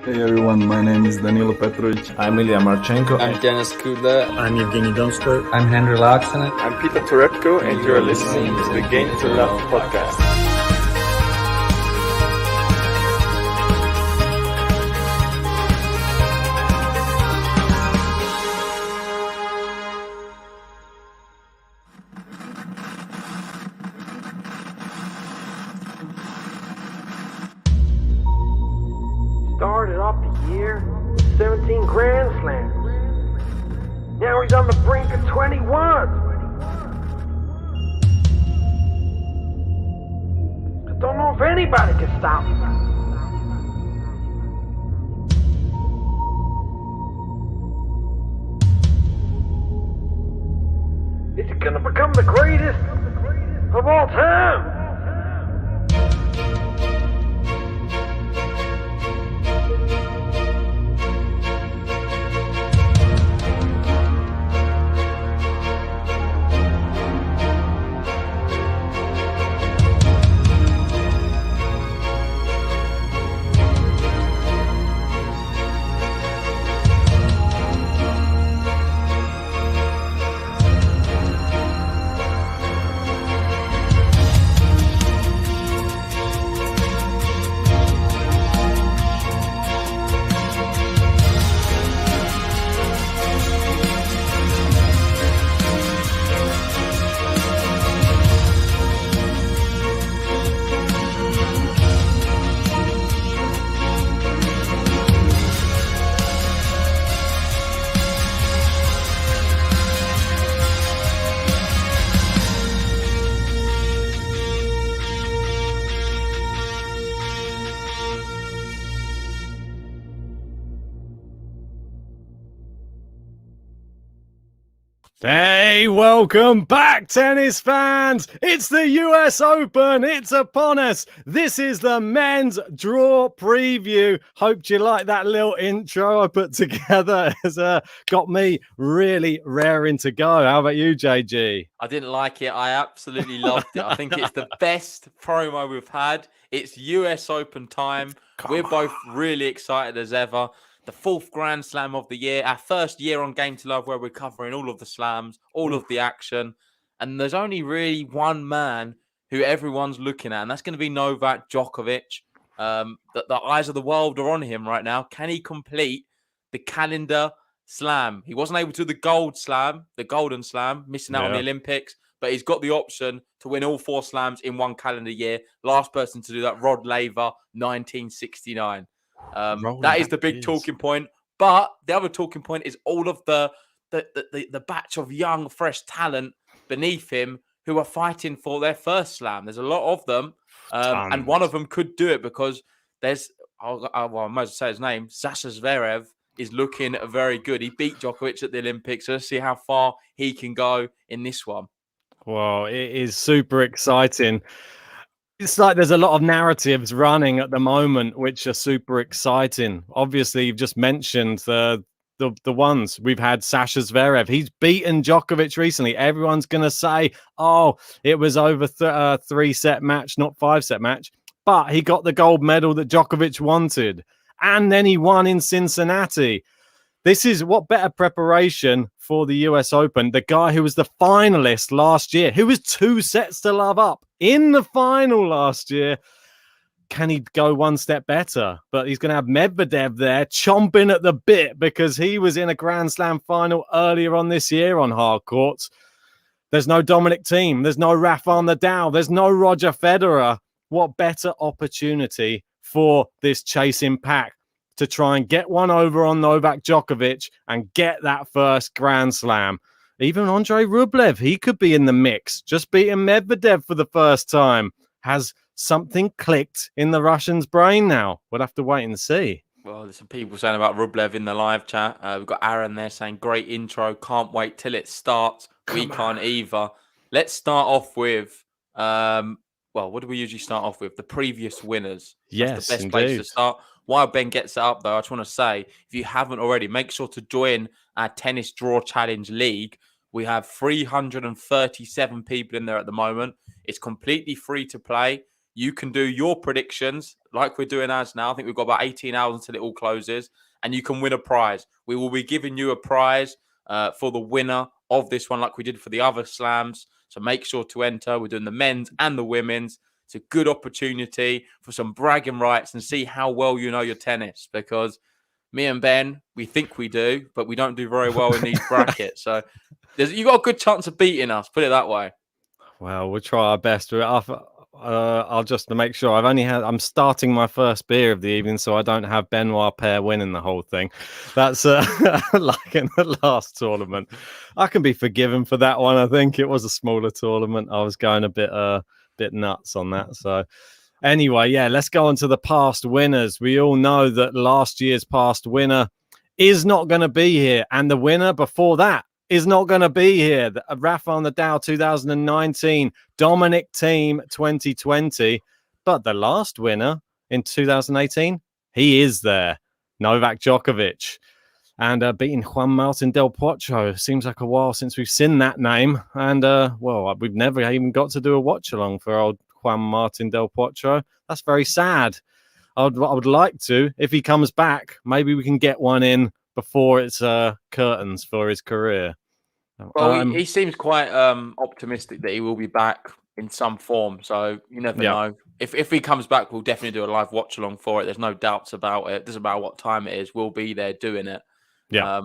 Hey everyone, my name is Danilo Petrovic. I'm Ilya Marchenko. I'm Denis Kudla. I'm Evgeny Donskoy. I'm Henry Laaksonen. I'm Peter Torebko, and you're listening to the Game to Love podcast. Started off the year, 17 Grand Slams. Now he's on the brink of 21. I don't know if anybody can stop him. Is he gonna become the greatest of all time? Hey, welcome back, tennis fans. It's the US Open. It's upon us. This is the men's draw preview. Hope you like that little intro I put together. It's got me really raring to go. How about you, JG? I didn't like it. I absolutely loved it. I think it's the best promo we've had. It's US Open time. We're both really excited as ever. The fourth Grand Slam of the year, our first year on Game to Love where we're covering all of the slams, all of the action. And there's only really one man who everyone's looking at, and that's going to be Novak Djokovic. The eyes of the world are on him right now. Can he complete the calendar slam? He wasn't able to do the gold slam, the golden slam, missing out on the Olympics, but he's got the option to win all four slams in one calendar year. Last person to do that, Rod Laver, 1969. That is the big talking point. But the other talking point is all of the batch of young, fresh talent beneath him who are fighting for their first slam. There's a lot of them. And one of them could do it because there's, I might as well say his name, Sasha Zverev is looking very good. He beat Djokovic at the Olympics. So let's see how far he can go in this one. Well, it is super exciting. It's like there's a lot of narratives running at the moment, which are super exciting. Obviously, you've just mentioned the ones. We've had Sasha Zverev. He's beaten Djokovic recently. Everyone's going to say, oh, it was over a 3-set match, not 5-set match. But he got the gold medal that Djokovic wanted. And then he won in Cincinnati. This is what better preparation for the US Open. The guy who was the finalist last year, who was 2 sets to love up in the final last year. Can he go one step better? But he's going to have Medvedev there chomping at the bit because he was in a Grand Slam final earlier on this year on hard courts. There's no Dominic Thiem. There's no Rafael Nadal. There's no Roger Federer. What better opportunity for this chasing pack to try and get one over on Novak Djokovic and get that first Grand Slam. Even Andrei Rublev, he could be in the mix. Just beating Medvedev for the first time. Has something clicked in the Russian's brain now? We'll have to wait and see. Well, there's some people saying about Rublev in the live chat. We've got Aaron there saying, great intro. Can't wait till it starts. We can't either. Let's start off with, what do we usually start off with? The previous winners. Yes, that's the best indeed. place to start. While Ben gets it up, though, I just want to say, if you haven't already, make sure to join our Tennis Draw Challenge League. We have 337 people in there at the moment. It's completely free to play. You can do your predictions like we're doing as now. I think we've got about 18 hours until it all closes, and you can win a prize. We will be giving you a prize for the winner of this one, like we did for the other slams. So make sure to enter. We're doing the men's and the women's. It's a good opportunity for some bragging rights and see how well you know your tennis, because me and Ben, we think we do, but we don't do very well in these brackets. So you've got a good chance of beating us, put it that way. Well, we'll try our best. I'll just to make sure I'm starting my first beer of the evening, so I don't have Benoit Paire winning the whole thing. That's like in the last tournament. I can be forgiven for that one. I think it was a smaller tournament. I was going a bit nuts on that. So anyway, yeah, let's go on to the past winners. We all know that last year's past winner is not going to be here, and the winner before that is not going to be here. Rafael Nadal 2019, Dominic Thiem 2020. But the last winner in 2018, he is there. Novak Djokovic. And beating Juan Martín del Potro. Seems like a while since we've seen that name. And, well, we've never even got to do a watch-along for old Juan Martín del Potro. That's very sad. I would like to. If he comes back, maybe we can get one in before it's curtains for his career. Well, he seems quite optimistic that he will be back in some form. So you never know. If he comes back, we'll definitely do a live watch along for it. There's no doubts about it. It doesn't matter what time it is. We'll be there doing it. Yeah.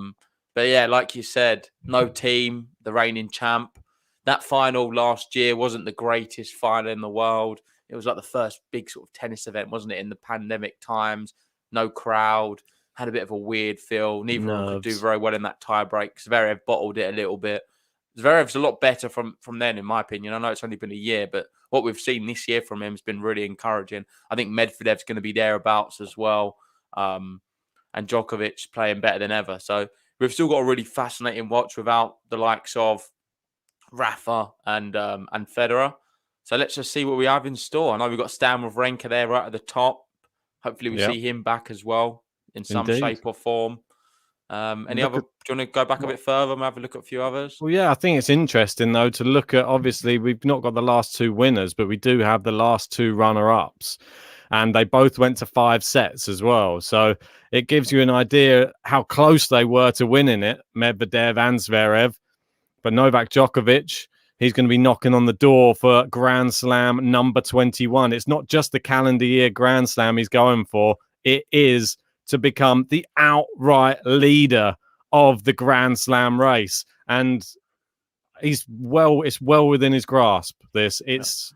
But yeah, like you said, no team, the reigning champ. That final last year wasn't the greatest final in the world. It was like the first big sort of tennis event, wasn't it, in the pandemic times? No crowd. Had a bit of a weird feel. Neither of them could do very well in that tiebreak. Zverev bottled it a little bit. Zverev's a lot better from then, in my opinion. I know it's only been a year, but what we've seen this year from him has been really encouraging. I think Medvedev's going to be thereabouts as well. And Djokovic playing better than ever. So we've still got a really fascinating watch without the likes of Rafa and Federer. So let's just see what we have in store. I know we've got Stan Wawrinka there right at the top. Hopefully we see him back as well in some shape or form. Do you want to go back a bit further and have a look at a few others? Well, yeah, I think it's interesting, though, to look at, obviously, we've not got the last two winners, but we do have the last two runner-ups. And they both went to 5 sets as well. So it gives you an idea how close they were to winning it, Medvedev and Zverev. But Novak Djokovic, he's going to be knocking on the door for Grand Slam number 21. It's not just the calendar year Grand Slam he's going for. It is to become the outright leader of the Grand Slam race. And it's well within his grasp. It's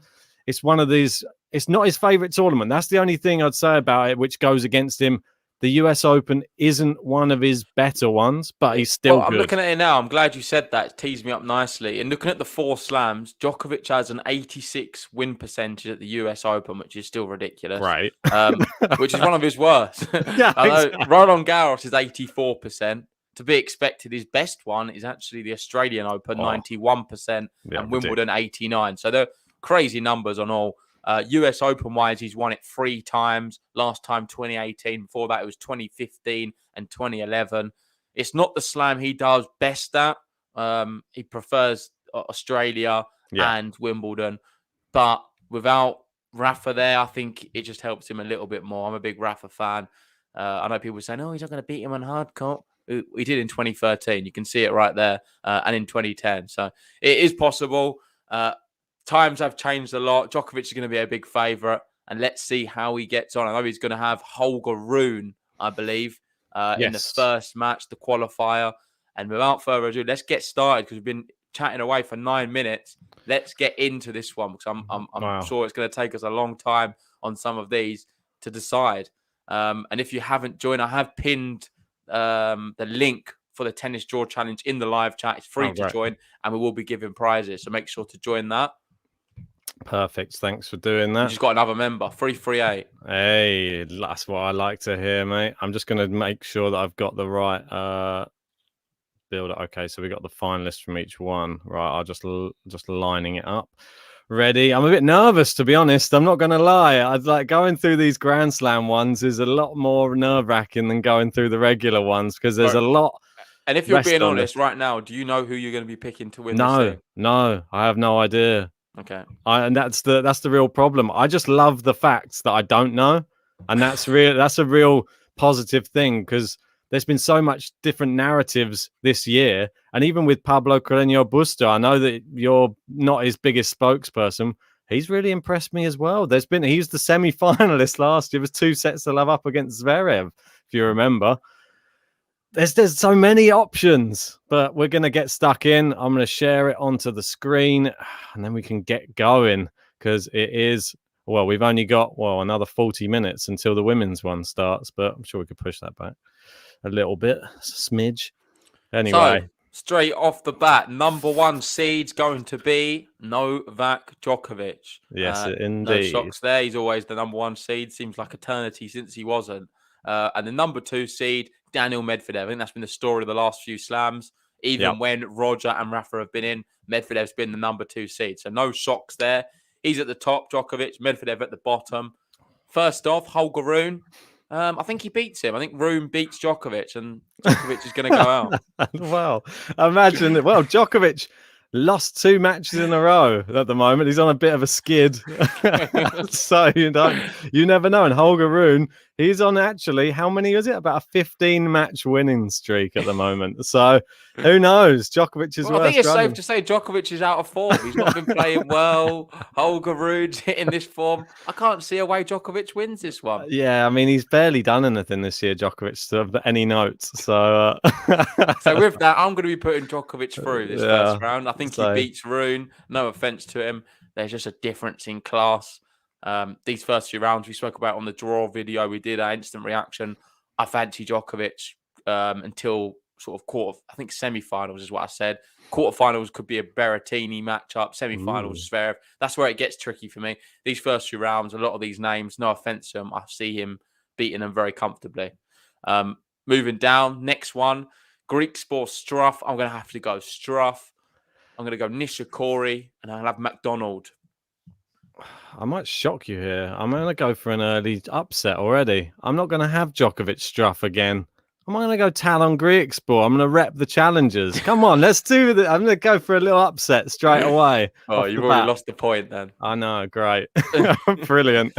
one of these, it's not his favorite tournament. That's the only thing I'd say about it, which goes against him. The US Open isn't one of his better ones, but he's still good. I'm looking at it now. I'm glad you said that. It teased me up nicely. And looking at the 4 slams, Djokovic has an 86 win percentage at the US Open, which is still ridiculous. Right. Which is one of his worst. Yeah, exactly. Roland Garros is 84%. To be expected, his best one is actually the Australian Open, 91%, and Wimbledon, 89%. So they're crazy numbers on all. US Open-wise, he's won it 3 times. Last time, 2018. Before that, it was 2015 and 2011. It's not the slam he does best at. He prefers Australia and Wimbledon. But without Rafa there, I think it just helps him a little bit more. I'm a big Rafa fan. I know people saying, oh, he's not going to beat him on hard court. He did in 2013. You can see it right there. And in 2010. So it is possible. Times have changed a lot. Djokovic is going to be a big favourite, and let's see how he gets on. I know he's going to have Holger Rune, I believe, in the first match, the qualifier. And without further ado, let's get started because we've been chatting away for 9 minutes. Let's get into this one because I'm sure it's going to take us a long time on some of these to decide. And if you haven't joined, I have pinned the link for the Tennis Draw Challenge in the live chat. It's free to join, and we will be giving prizes. So make sure to join that. Perfect. Thanks for doing that. You just got another member, 338. Hey, that's what I like to hear, mate. I'm just going to make sure that I've got the right build. Okay, so we got the finalists from each one. Right, I'll just lining it up. Ready? I'm a bit nervous, to be honest. I'm not going to lie. I'd like going through these Grand Slam ones is a lot more nerve-wracking than going through the regular ones because there's a lot. And if you're being honest right now, do you know who you're going to be picking to win this thing? No, I have no idea. Okay. And that's the real problem. I just love the facts that I don't know, and that's a real positive thing, because there's been so much different narratives this year, and even with Pablo Carreño Busta, I know that you're not his biggest spokesperson. He's really impressed me as well. He's the semi-finalist last year. It was 2 sets to love up against Zverev, if you remember. There's so many options, but we're going to get stuck in. I'm going to share it onto the screen, and then we can get going, because it is, well, we've only got, another 40 minutes until the women's one starts, but I'm sure we could push that back a little bit, smidge. Anyway. So, straight off the bat, number 1 seed's going to be Novak Djokovic. Yes, indeed. No shocks there. He's always the number 1 seed. Seems like eternity since he wasn't. And the number 2 seed, Daniel Medvedev. I think that's been the story of the last few slams. Even when Roger and Rafa have been in, Medvedev's been the number 2 seed. So no shocks there. He's at the top, Djokovic, Medvedev at the bottom. First off, Holger Rune. I think he beats him. I think Rune beats Djokovic, and Djokovic is going to go out. Well, imagine. Well, Djokovic lost 2 matches in a row at the moment. He's on a bit of a skid. So you never know. And Holger Rune, he's on actually, how many is it? About a 15-match winning streak at the moment. So who knows? Djokovic is I think it's safe to say Djokovic is out of form. He's not been playing well. Holger Rune's hitting this form. I can't see a way Djokovic wins this one. Yeah, I mean, he's barely done anything this year, Djokovic, to have any notes. So so with that, I'm going to be putting Djokovic through this first round. I think he beats Rune. No offense to him. There's just a difference in class. These first few rounds we spoke about on the draw video, we did our instant reaction. I fancy Djokovic until sort of I think semi-finals is what I said. Quarterfinals could be a Berrettini matchup. Semi-finals, Zverev. That's where it gets tricky for me. These first few rounds, a lot of these names, no offense to him, I see him beating them very comfortably. Moving down, next one, Greek sport Struff. I'm going to have to go Struff. I'm going to go Nishikori, and I'm going to have McDonald. I might shock you here. I'm going to go for an early upset already. I'm not going to have Djokovic Struff again. I'm going to go Talon Greek sport. I'm going to rep the challengers. Come on, let's do it. I'm going to go for a little upset straight away. Oh, you've already lost the point then. I know, great. Brilliant.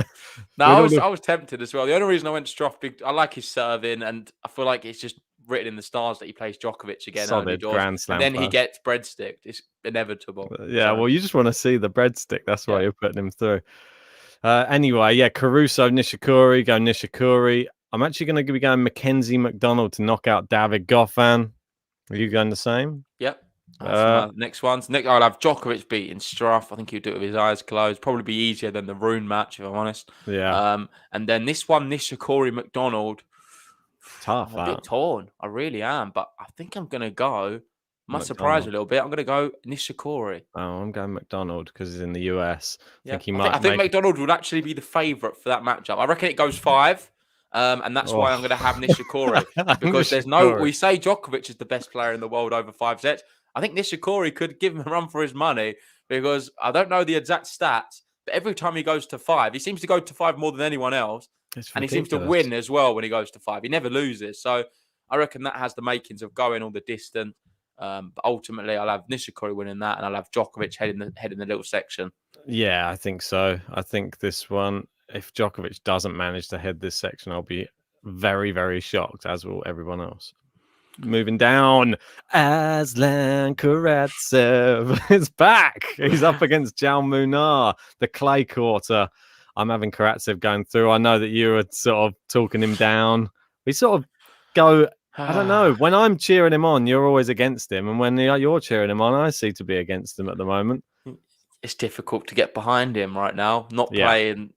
No, I was tempted as well. The only reason I went Struff, I like his serving, and I feel like it's just written in the stars that he plays Djokovic again. Solid Grand Slam. And then he gets breadstick. It's inevitable. Yeah, well, you just want to see the breadstick. That's why you're putting him through. Anyway, Caruso, Nishikori, go Nishikori. I'm actually going to be going Mackenzie McDonald to knock out David Goffin. Are you going the same? Yep. Next ones. I'll have Djokovic beating Struff. I think he'll do it with his eyes closed. Probably be easier than the Rune match, if I'm honest. Yeah. And then this one, Nishikori McDonald. Tough. I'm a bit torn. I really am. But I think I'm going to go. Might surprise a little bit. I'm going to go Nishikori. Oh, I'm going McDonald because he's in the US. I think McDonald would actually be the favourite for that matchup. I reckon it goes 5. And that's why I'm going to have Nishikori. Because there's we say Djokovic is the best player in the world over 5 sets. I think Nishikori could give him a run for his money, because I don't know the exact stats, but every time he goes to 5, he seems to go to 5 more than anyone else. And he seems to win as well when he goes to 5. He never loses. So I reckon that has the makings of going all the distance. But ultimately, I'll have Nishikori winning that, and I'll have Djokovic heading the little section. Yeah, I think so. I think this one, if Djokovic doesn't manage to head this section, I'll be very, very shocked, as will everyone else. Moving down, Aslan Karatsev is back. He's up against Jal Munar, the clay quarter. I'm having Karatsev going through. I know that you were sort of talking him down. We sort of go, I don't know. When I'm cheering him on, you're always against him. And when you're cheering him on, I seem to be against him at the moment. It's difficult to get behind him right now. Not playing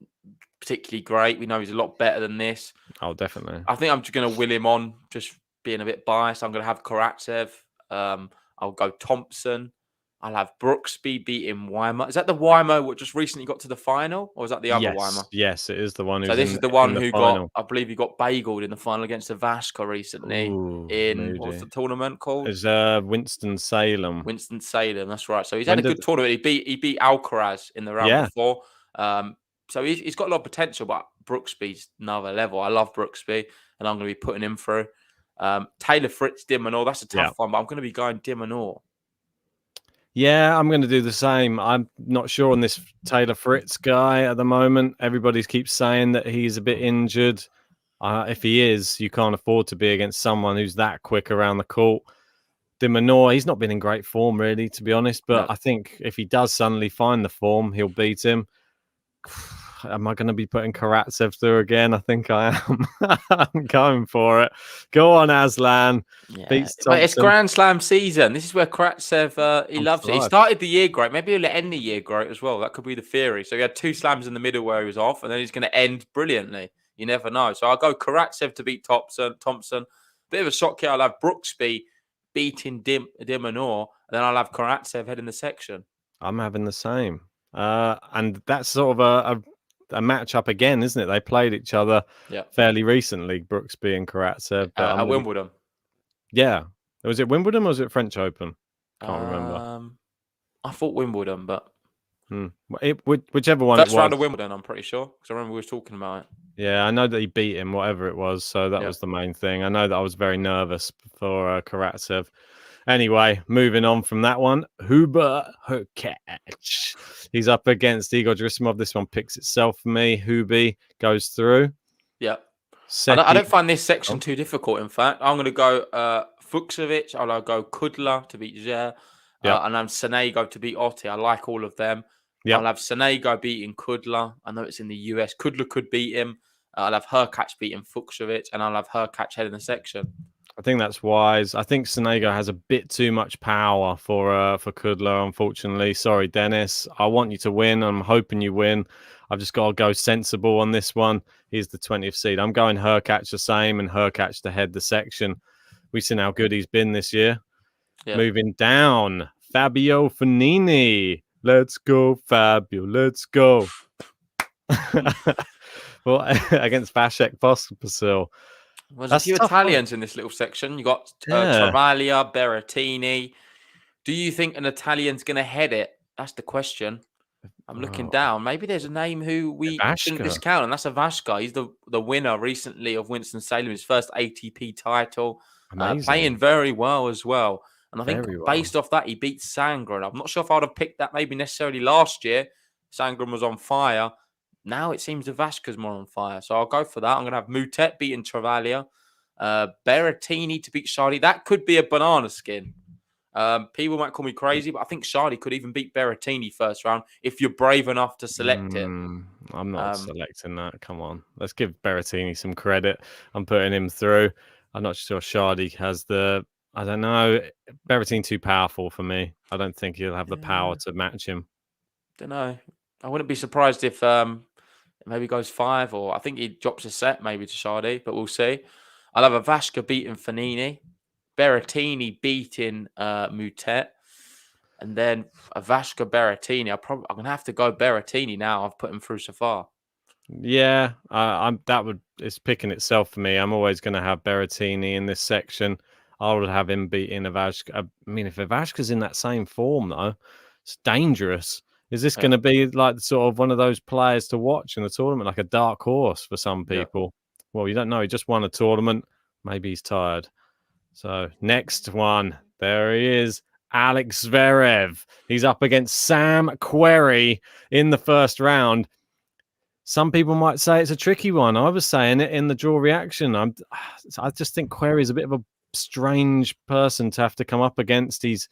particularly great. We know he's a lot better than this. Oh, definitely. I think I'm just going to will him on, just being a bit biased. I'm going to have Karatsev. I'll go Thompson. I'll have Brooksby beating Weimer. Is that the Weimer what just recently got to the final? Or is that the other Weimer? Yes, it is the one. So this is the one who got, I believe he got bageled in the final against the Vasco recently. What's the tournament called? It's Winston-Salem. Winston-Salem, that's right. So he's had a good tournament. He beat Alcaraz in the round before. So he's got a lot of potential, but Brooksby's another level. I love Brooksby, and I'm going to be putting him through. Taylor Fritz, De Minaur, that's a tough one, but I'm going to be going De Minaur. Yeah, I'm going to do the same. I'm not sure on this Taylor Fritz guy at the moment. Everybody keeps saying that he's a bit injured. If he is, you can't afford to be against someone who's that quick around the court. De Minaur, he's not been in great form, really, to be honest. But No. I think if he does suddenly find the form, he'll beat him. Am I going to be putting Karatsev through again? I think I am. I'm going for it. Go on, Aslan. Yeah, Beats but it's Thompson. Grand Slam season. This is where Karatsev, he I'm loves it. He survived. started the year great. Maybe he'll end the year great as well. That could be the theory. So he had 2 slams in the middle where he was off, and then he's going to end brilliantly. You never know. So I'll go Karatsev to beat Thompson. Bit of a shock here. I'll have Brooksby beating De Minaur, and then I'll have Karatsev heading the section. I'm having the same. And that's sort of a matchup again, isn't it? They played each other fairly recently, Brooksby and Karatsev. But At Wimbledon. Yeah. Was it Wimbledon or was it French Open? Can't remember. I thought Wimbledon, but whichever one first it was. round of Wimbledon, I'm pretty sure, because I remember we were talking about it. Yeah, I know that he beat him, whatever it was. So that was the main thing. I know that I was very nervous for Karatsev. Anyway, moving on from that one, Hubert Hurkacz. He's up against Igor Gerasimov. This one picks itself for me. Hubi goes through. Yeah. I don't find this section too difficult, in fact. I'm going to go Fucsovic. I'll go Kudla to beat Zer. And I'm Sonego to beat Otti. I like all of them. Yep. I'll have Sonego beating Kudla. I know it's in the US. Kudla could beat him. I'll have Hurkacz beating Fucsovic. And I'll have Hurkacz heading the section. I think that's wise. I think Sonego has a bit too much power for Kudla, unfortunately. Sorry, Dennis. I want you to win. I'm hoping you win. I've just got to go sensible on this one. He's the 20th seed. I'm going Hurkacz the same and Hurkacz to head the section. We've seen how good he's been this year. Yep. Moving down, Fabio Fognini. Let's go, Fabio. Let's go. Well, against Vasek Pospisil. Well, there's a few Italians in this little section. You got Travaglia, Berrettini. Do you think an Italian's going to head it? That's the question. I'm looking down. Maybe there's a name who we shouldn't discount, and that's Ivashka. He's the winner recently of Winston-Salem, his first ATP title. Playing very well as well. And I think based off that, he beat Sangren. I'm not sure if I would have picked that maybe necessarily last year. Sangren was on fire. Now it seems Ivashka's more on fire. So I'll go for that. I'm going to have Mutet beating Travaglia. Berrettini to beat Shardy. That could be a banana skin. People might call me crazy, but I think Shardy could even beat Berrettini first round if you're brave enough to select it. I'm not selecting that. Come on. Let's give Berrettini some credit. I'm putting him through. I'm not sure Shardy has I don't know. Berrettini too powerful for me. I don't think he'll have the power to match him. Don't know. I wouldn't be surprised if maybe goes 5, or I think he drops a set maybe to Shardy, but we'll see. I'll have Ivashka beating Fognini, Berrettini beating Mutet, and then Ivashka Berrettini. I'm gonna have to go Berrettini now. I've put him through so far. Yeah, it's picking itself for me. I'm always going to have Berrettini in this section. I would have him beating Ivashka. I mean, if Ivashka's in that same form though, it's dangerous. Is this going to be like sort of one of those players to watch in the tournament, like a dark horse for some people? Yeah. Well, you don't know. He just won a tournament. Maybe he's tired. So next one, there he is, Alex Zverev. He's up against Sam Querrey in the first round. Some people might say it's a tricky one. I was saying it in the draw reaction. I just think Querrey is a bit of a strange person to have to come up against. He's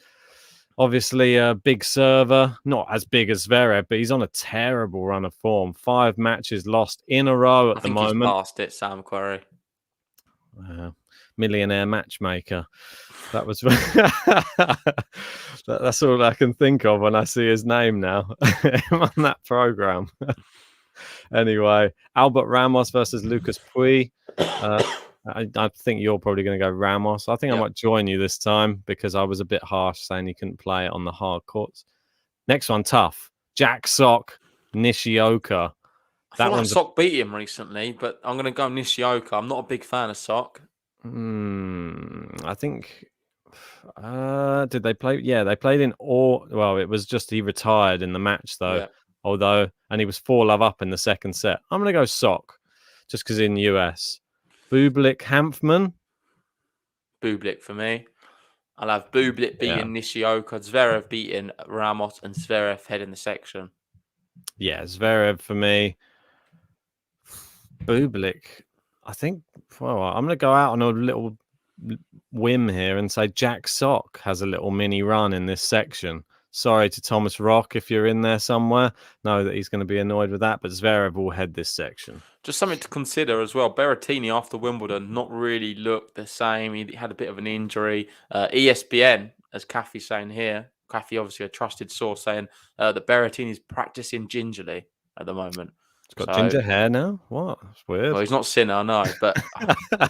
obviously a big server, not as big as Zverev, but he's on a terrible run of form. 5 matches lost in a row at the moment. He's past it, Sam Querrey. Millionaire matchmaker. That was that's all I can think of when I see his name now on that program. Anyway, Albert Ramos versus Lucas Pouille. I think you're probably going to go Ramos. I think I might join you this time because I was a bit harsh saying he couldn't play it on the hard courts. Next one, tough. Jack Sock, Nishioka. I feel like Sock beat him recently, but I'm going to go Nishioka. I'm not a big fan of Sock. I think... did they play? Yeah, they played in all... Well, it was just he retired in the match, though. Yeah. And he was 4-love up in the second set. I'm going to go Sock, just because in the US. Bublik Hanfman. Bublik for me. I'll have Bublik Yeah. beating Nishioka, Zverev beating Ramos, and Zverev heading the section. Yeah, Zverev for me. Bublik, I think. Well, I'm going to go out on a little whim here and say Jack Sock has a little mini run in this section. Sorry to Thomas Rock if you're in there somewhere. Know that he's going to be annoyed with that, but Zverev will head this section. Just something to consider as well. Berrettini after Wimbledon not really looked the same. He had a bit of an injury. ESPN, as Kathy's saying here, Kathy obviously a trusted source, saying that Berrettini's practicing gingerly at the moment. He's got ginger hair now. What? It's weird. Well, he's not Sinner, no. But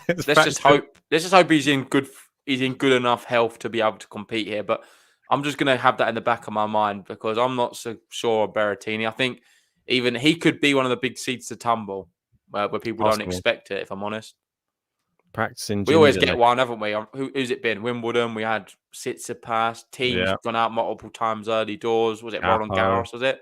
let's just hope. Let's just hope he's in good. He's in good enough health to be able to compete here. But I'm just going to have that in the back of my mind because I'm not so sure of Berrettini. I think even he could be one of the big seeds to tumble where people don't expect it, if I'm honest. Practicing. We always get one, haven't we? Who's it been? Wimbledon. We had Tsitsipas. Teams gone out multiple times early doors. Was it Roland Garros? Was it?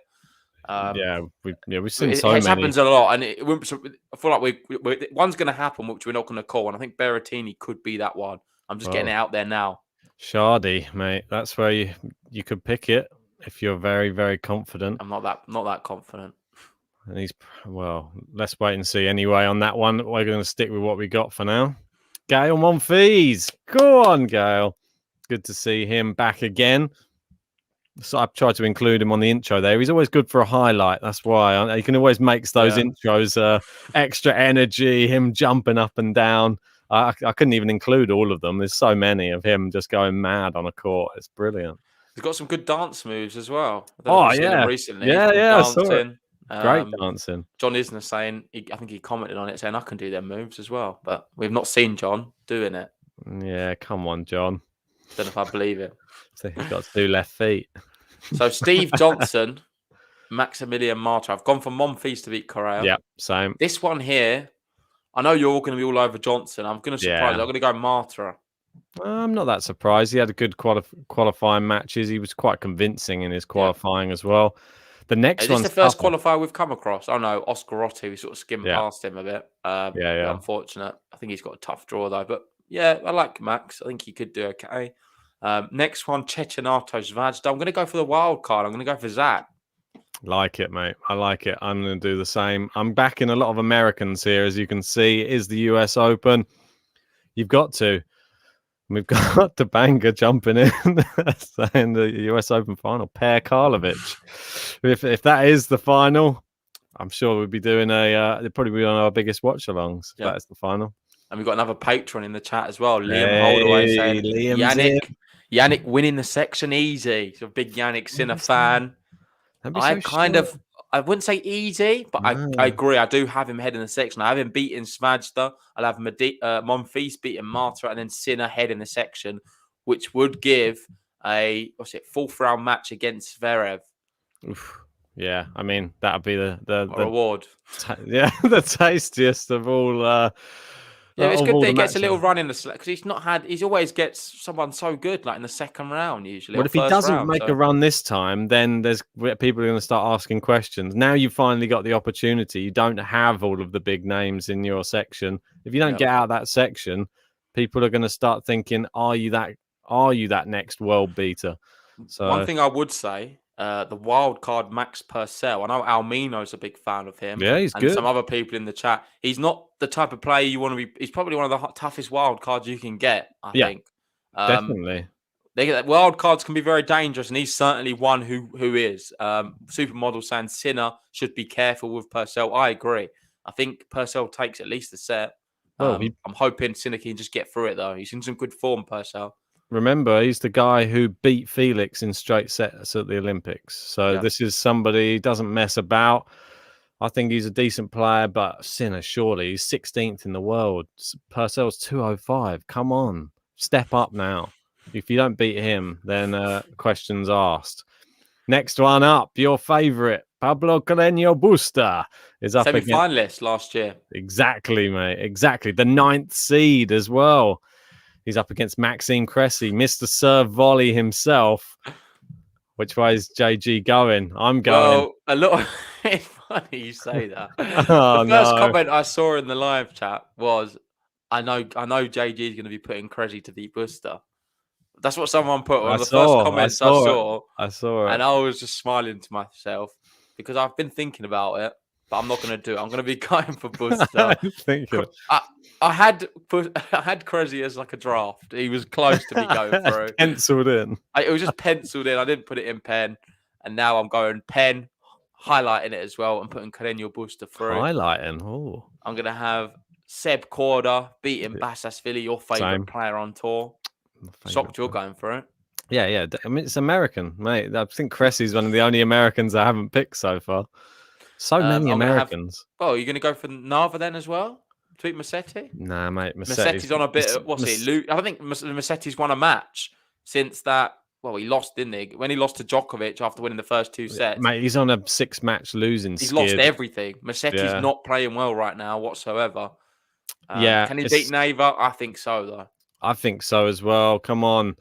We've seen so many. It happens a lot, and I feel like one's going to happen, which we're not going to call. And I think Berrettini could be that one. I'm just getting it out there now. Shardy, mate, that's where you could pick it if you're very, very confident. I'm not that confident. And let's wait and see. Anyway, on that one, we're going to stick with what we got for now. Gael Monfils, go on, Gael. Good to see him back again. So I've tried to include him on the intro there. He's always good for a highlight. That's why he can always make those intros extra energy, him jumping up and down. I couldn't even include all of them. There's so many of him just going mad on a court. It's brilliant. He's got some good dance moves as well. Recently. Dancing. Great dancing. John Isner saying, I think he commented on it saying, I can do them moves as well. But we've not seen John doing it. Yeah, come on, John. Don't know if I believe it. So he's got 2 left feet. So Steve Johnson, Maximilian Marta. I've gone for Monfils to beat Correa. Yeah, same. This one here, I know you're all going to be all over Johnson. I'm going to surprise you. I'm going to go Marta. I'm not that surprised. He had a good qualifying matches. He was quite convincing in his qualifying as well. The next one's the first qualifier we've come across. Oh no, Oscar Rotti. We sort of skimmed past him a bit. Unfortunate. I think he's got a tough draw though. But yeah, I like Max. I think he could do okay. Next one, Cecchinato Zvajda. I'm going to go for the wild card. I'm going to go for Zach. Like it, mate. I like it. I'm going to do the same. I'm backing a lot of Americans here, as you can see. It is the US Open. You've got to. We've got Tobanga jumping in, saying the US Open final. Per Karlovic. If that is the final, I'm sure we'll be doing it'll probably be on our biggest watch-alongs. If that's the final. And we've got another patron in the chat as well. Liam Holdaway saying, Yannick winning the section easy. So a big Yannick Sinner fan. I wouldn't say easy, but I agree. I do have him heading the section. I have him beating Svajda. I'll have Monfils beating Marta, and then Sinner heading the section, which would give a fourth round match against Zverev. Oof. Yeah, I mean that would be the reward. The tastiest of all. Yeah, it's good that he gets a little run in the select because he's always gets someone so good like in the second round usually. But if he doesn't make a run this time, then there's people are going to start asking questions. Now you've finally got the opportunity. You don't have all of the big names in your section. If you don't get out of that section, people are going to start thinking, "Are you that next world beater?" So one thing I would say. The wild card Max Purcell. I know Almino's a big fan of him. Yeah, he's good. And some other people in the chat. He's not the type of player you want to be. He's probably one of the toughest wild cards you can get. I think. Definitely. Wild cards can be very dangerous, and he's certainly one who is. Supermodel saying Sinner should be careful with Purcell. I agree. I think Purcell takes at least a set. I'm hoping Sinner can just get through it though. He's in some good form, Purcell. Remember, he's the guy who beat Felix in straight sets at the Olympics. So this is somebody who doesn't mess about. I think he's a decent player, but Sinner, surely. He's 16th in the world. Purcell's 205. Come on. Step up now. If you don't beat him, then questions asked. Next one up, your favourite, Pablo Carreño Busta, is up against... Semi-finalist last year. Exactly, mate. Exactly. The 9th seed as well. He's up against Maxime Cressy, Mr. Serve Volley himself. Which way is JG going? I'm going. Well, it's funny you say that. The first comment I saw in the live chat was, I know JG is going to be putting Cressy to beat Buster. That's what someone put on I the first saw comments I it. saw. I saw it. And I was just smiling to myself because I've been thinking about it, but I'm not going to do it. I'm going to be going for Buster. Thinking it. I had Cressy as like a draft. He was close to me going through. Penciled in. It was just penciled in. I didn't put it in pen. And now I'm going pen, highlighting it as well and putting Carreño Buster through. Highlighting. Oh. I'm going to have Seb Korda beating Bassasvili, your favourite Same. player on tour. Shocked you're going for it. Yeah. I mean, it's American, mate. I think Cressy's one of the only Americans I haven't picked so far. So many Americans. You're going to go for Nava then as well? To beat Musetti? Nah, mate. Musetti's on a bit of, I think Musetti's won a match since that. Well, he lost, didn't he? When he lost to Djokovic after winning the first 2 sets. Mate, he's on a 6-match losing skid. He's lost everything. Musetti's not playing well right now whatsoever. Can he beat Nava? I think so, though. I think so as well. Come on.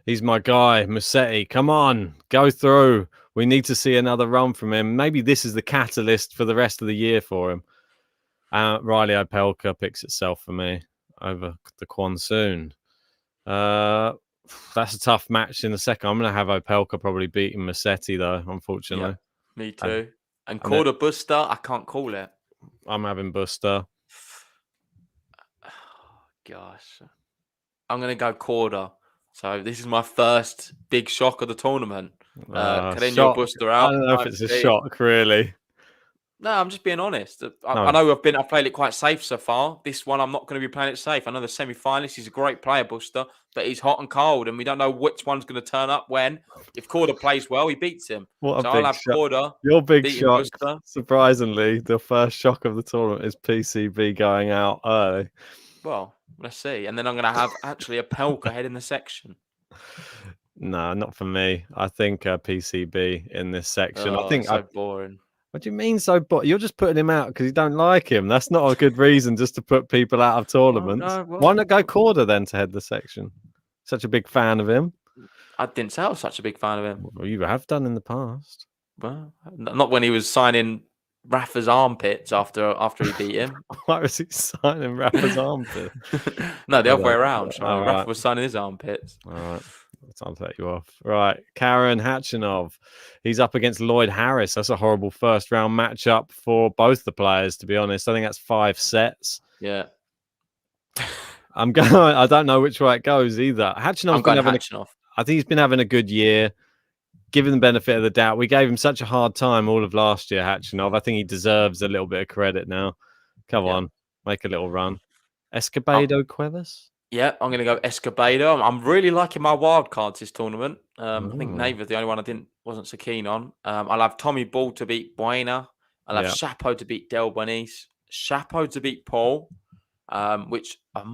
He's my guy, Musetti. Come on. Go through. We need to see another run from him. Maybe this is the catalyst for the rest of the year for him. Riley Opelka picks itself for me over the Kwansoon. That's a tough match in the second. I'm going to have Opelka probably beating Musetti, though, unfortunately. Yeah, me too. And Korda Buster, I can't call it. I'm having Buster. Oh, gosh. I'm going to go Korda. So this is my first big shock of the tournament. Carreño Buster out. I don't know if it's a shock, really. No, I'm just being honest. I know I've played it quite safe so far. This one, I'm not going to be playing it safe. I know the semi-finalist, he's a great player, Buster, but he's hot and cold, and we don't know which one's going to turn up when. If Korda plays well, he beats him. What a so big I'll have shock. Korda. Your big shock, Buster. Surprisingly, the first shock of the tournament is PCB going out early. Well, let's see. And then I'm going to have actually a Opelka head in the section. No, not for me. I think PCB in this section. I think so boring. What do you mean so? You're just putting him out because you don't like him. That's not a good reason just to put people out of tournaments. Why not go Korda then to head the section? Such a big fan of him. I didn't say I was such a big fan of him. Well, you have done in the past. Well, not when he was signing Rafa's armpits after he beat him. Why was he signing Rafa's armpit? No, the other way around. All Rafa right. was signing his armpits. All right. I'll take you off. Right. Karen Khachanov. He's up against Lloyd Harris. That's a horrible first round matchup for both the players, to be honest. I think that's 5 sets. Yeah. I don't know which way it goes either. I think he's been having a good year. Given the benefit of the doubt, we gave him such a hard time all of last year, Khachanov. I think he deserves a little bit of credit now. Come on, make a little run. Escobedo Cuevas? Yeah, I'm going to go Escobedo. I'm really liking my wild cards this tournament. I think Nava's the only one I wasn't so keen on. I'll have Tommy Ball to beat Buena. I'll have Chapo to beat Del Bonis. Chapo to beat Paul, which I'm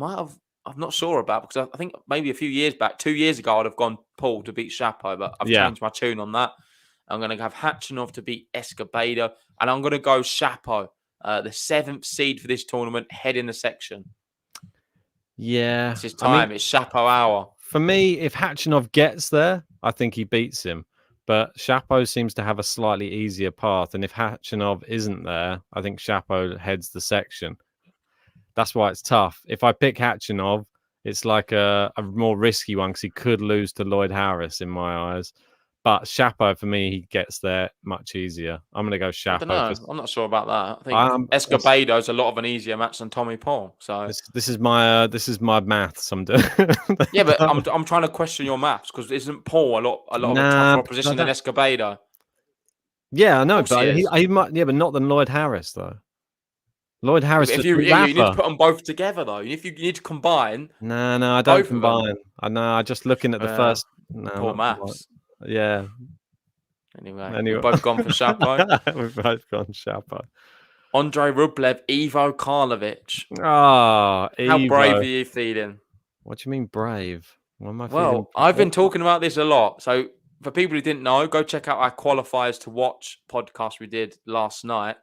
not sure about because I think maybe a few years back, 2 years ago, I'd have gone Paul to beat Chapo, but I've changed my tune on that. I'm going to have Khachanov to beat Escobedo, and I'm going to go Chapo, the 7th seed for this tournament, head in the section. Yeah. It's his time. It's Chapo hour. For me, if Khachanov gets there, I think he beats him. But Chapo seems to have a slightly easier path. And if Khachanov isn't there, I think Chapo heads the section. That's why it's tough. If I pick Khachanov, it's like a more risky one because he could lose to Lloyd Harris in my eyes. But Chapo, for me, he gets there much easier. I'm going to go Chapo. I don't know. I'm not sure about that. I think Escobedo's a lot of an easier match than Tommy Paul. So this is my maths I'm doing. Yeah, but I'm trying to question your maths because isn't Paul a lot of a tougher opposition than Escobedo? Yeah, I know, but he might. Yeah, but not than Lloyd Harris though. Lloyd Harris. You need to put them both together though. If you need to combine. No, I don't combine. I know. I'm just looking at the first. Poor maths. Yeah. Anyway, we've both gone for Chapo. We've both gone Chapo. Andrei Rublev, Ivo Karlovic. How brave are you feeling? What do you mean brave? What am I feeling? I've been talking about this a lot. So for people who didn't know, go check out our qualifiers to watch podcast we did last night.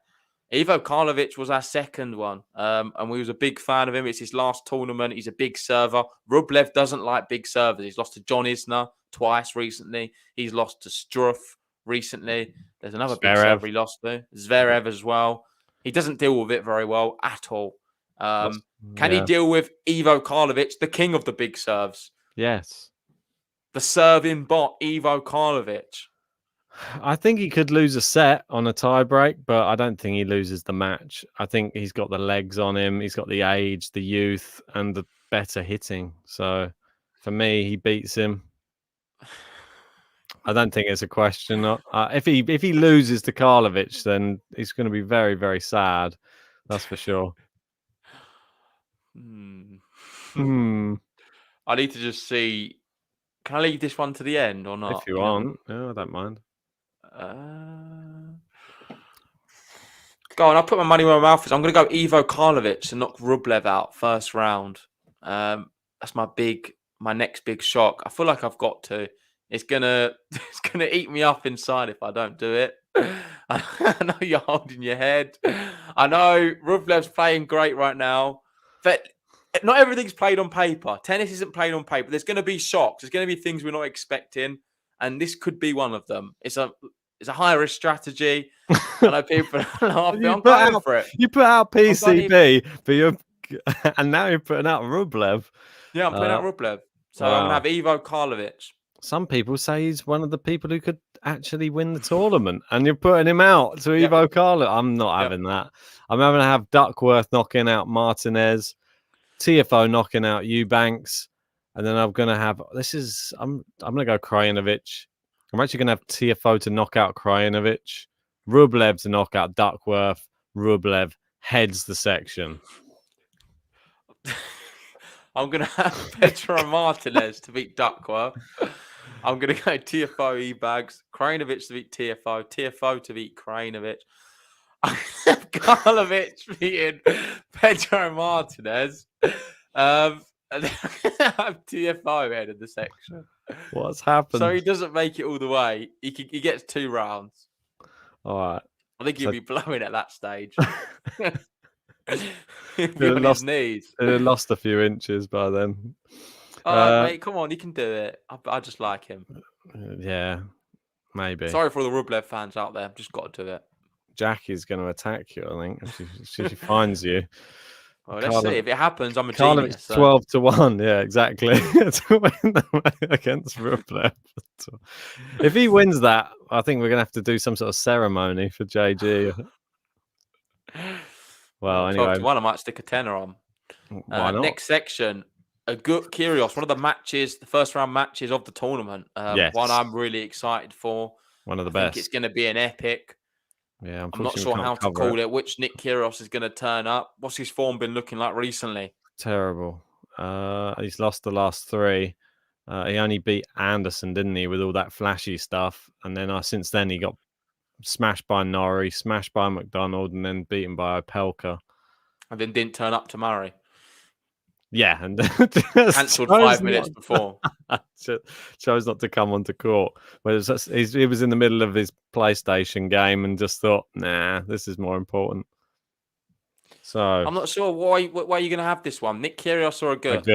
Ivo Karlovic was our second one, and we was a big fan of him. It's his last tournament. He's a big server. Rublev doesn't like big servers. He's lost to John Isner twice recently. He's lost to Struff recently. There's another big server he lost to. Zverev as well. He doesn't deal with it very well at all. Can he deal with Ivo Karlovic, the king of the big serves? Yes. The serving bot, Ivo Karlovic. I think he could lose a set on a tie break, but I don't think he loses the match. I think he's got the legs on him. He's got the age, the youth, and the better hitting. So for me, he beats him. I don't think it's a question. If he loses to Karlovic, then he's going to be very, very sad. That's for sure. I need to just see. Can I leave this one to the end or not? If you want, yeah, I don't mind. Go on, I'll put my money where my mouth is. I'm going to go Ivo Karlovic to knock Rublev out first round. That's my next big shock. I feel like I've got to. It's gonna eat me up inside if I don't do it. I know you're holding your head. I know Rublev's playing great right now, but not everything's played on paper. Tennis isn't played on paper. There's going to be shocks. There's going to be things we're not expecting, and this could be one of them. It's a high risk strategy. I know people are laughing. I'm going for it. You put out PCB, and now you're putting out Rublev. Yeah, I'm putting out Rublev. So I'm going to have Ivo Karlovic. Some people say he's one of the people who could actually win the tournament, and you're putting him out to Ivo Karlovic. I'm not having that. I'm having to have Duckworth knocking out Martinez, TFO knocking out Eubanks, and then I'm going to have I'm going to go Krajinovic. I'm actually going to have TFO to knock out Krajinovic, Rublev to knock out Duckworth. Rublev heads the section. I'm going to have Petro Martinez to beat Duckworth. I'm going to go TFO E-Bags, Krajinovic to beat TFO, TFO to beat Krajinovic. Karlovic beating Petro Martinez. And then I have TFO head of the section. What's happened? So he doesn't make it all the way. He gets 2 rounds. All right. I think he'll be blowing at that stage. He'll be on his knees. He'll have lost a few inches by then. Mate, come on, he can do it. I just like him. Yeah, maybe. Sorry for all the Rublev fans out there. I've just got to do it. Jackie's going to attack you, I think, if she finds you. Well, let's see. If it happens, I'm a genius. 12-1. Yeah, exactly. To win against Rublev. If he wins that, I think we're going to have to do some sort of ceremony for JG. Well, anyway. 12-1, I might stick a tenner on. Why not? Next section. A good Kyrgios, one of the first round matches of the tournament. Yes. One I'm really excited for. One of the I best. think it's going to be an epic. Yeah, I'm not sure how to call it. Which Nick Kyrgios is going to turn up. What's his form been looking like recently? Terrible. He's lost the last 3. He only beat Anderson, didn't he, with all that flashy stuff. And then since then, he got smashed by Norrie, smashed by McDonald, and then beaten by Opelka. And then didn't turn up to Murray. Yeah, and cancelled 5 minutes before. Chose not to come onto court. But he was in the middle of his PlayStation game and just thought, nah, this is more important. So I'm not sure why are you going to have this one, Nick Kyrgios or a good?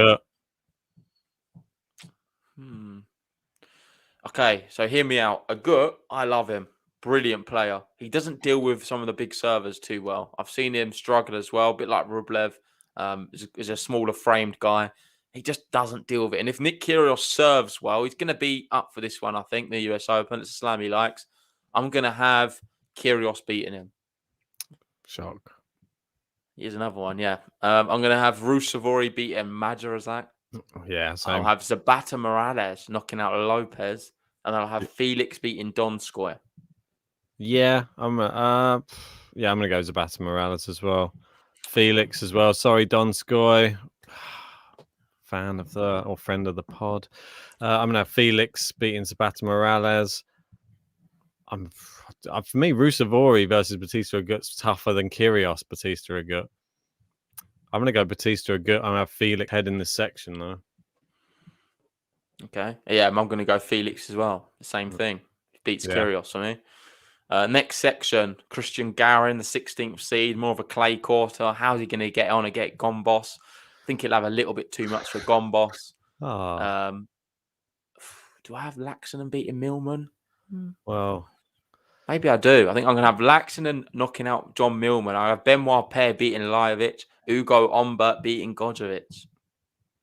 Okay, so hear me out. A good, I love him. Brilliant player. He doesn't deal with some of the big servers too well. I've seen him struggle as well, a bit like Rublev. Is a smaller framed guy. He just doesn't deal with it. And if Nick Kyrgios serves well, he's going to be up for this one, I think, the US Open. It's a slam he likes. I'm going to have Kyrgios beating him. Shock. Here's another one, yeah. I'm going to have Rusevori beating Majarazak. Yeah, same. I'll have Zapata Morales knocking out Lopez. And I'll have Felix beating Donskoy. Yeah, I'm going to go Zapata Morales as well. Felix as well. Sorry, Donskoy. Fan of friend of the pod. I'm gonna have Felix beating Zapata Morales. For me, Rusevori versus Batista Agut's tougher than Kyrgios Batista Agut. I'm gonna go Batista Agut. I'm gonna have Felix head in this section though. Okay. Yeah, I'm gonna go Felix as well. The same thing. Beats Kyrgios for me. Next section, Christian Garin, the 16th seed, more of a clay quarter. How's he going to get on and get Gombos? I think he'll have a little bit too much for Gombos. Do I have Laxinen beating Millman? Well, maybe I do. I think I'm going to have Laxinen knocking out John Millman. I have Benoit Paire beating Lajovic, Ugo Ombert beating Gojovic.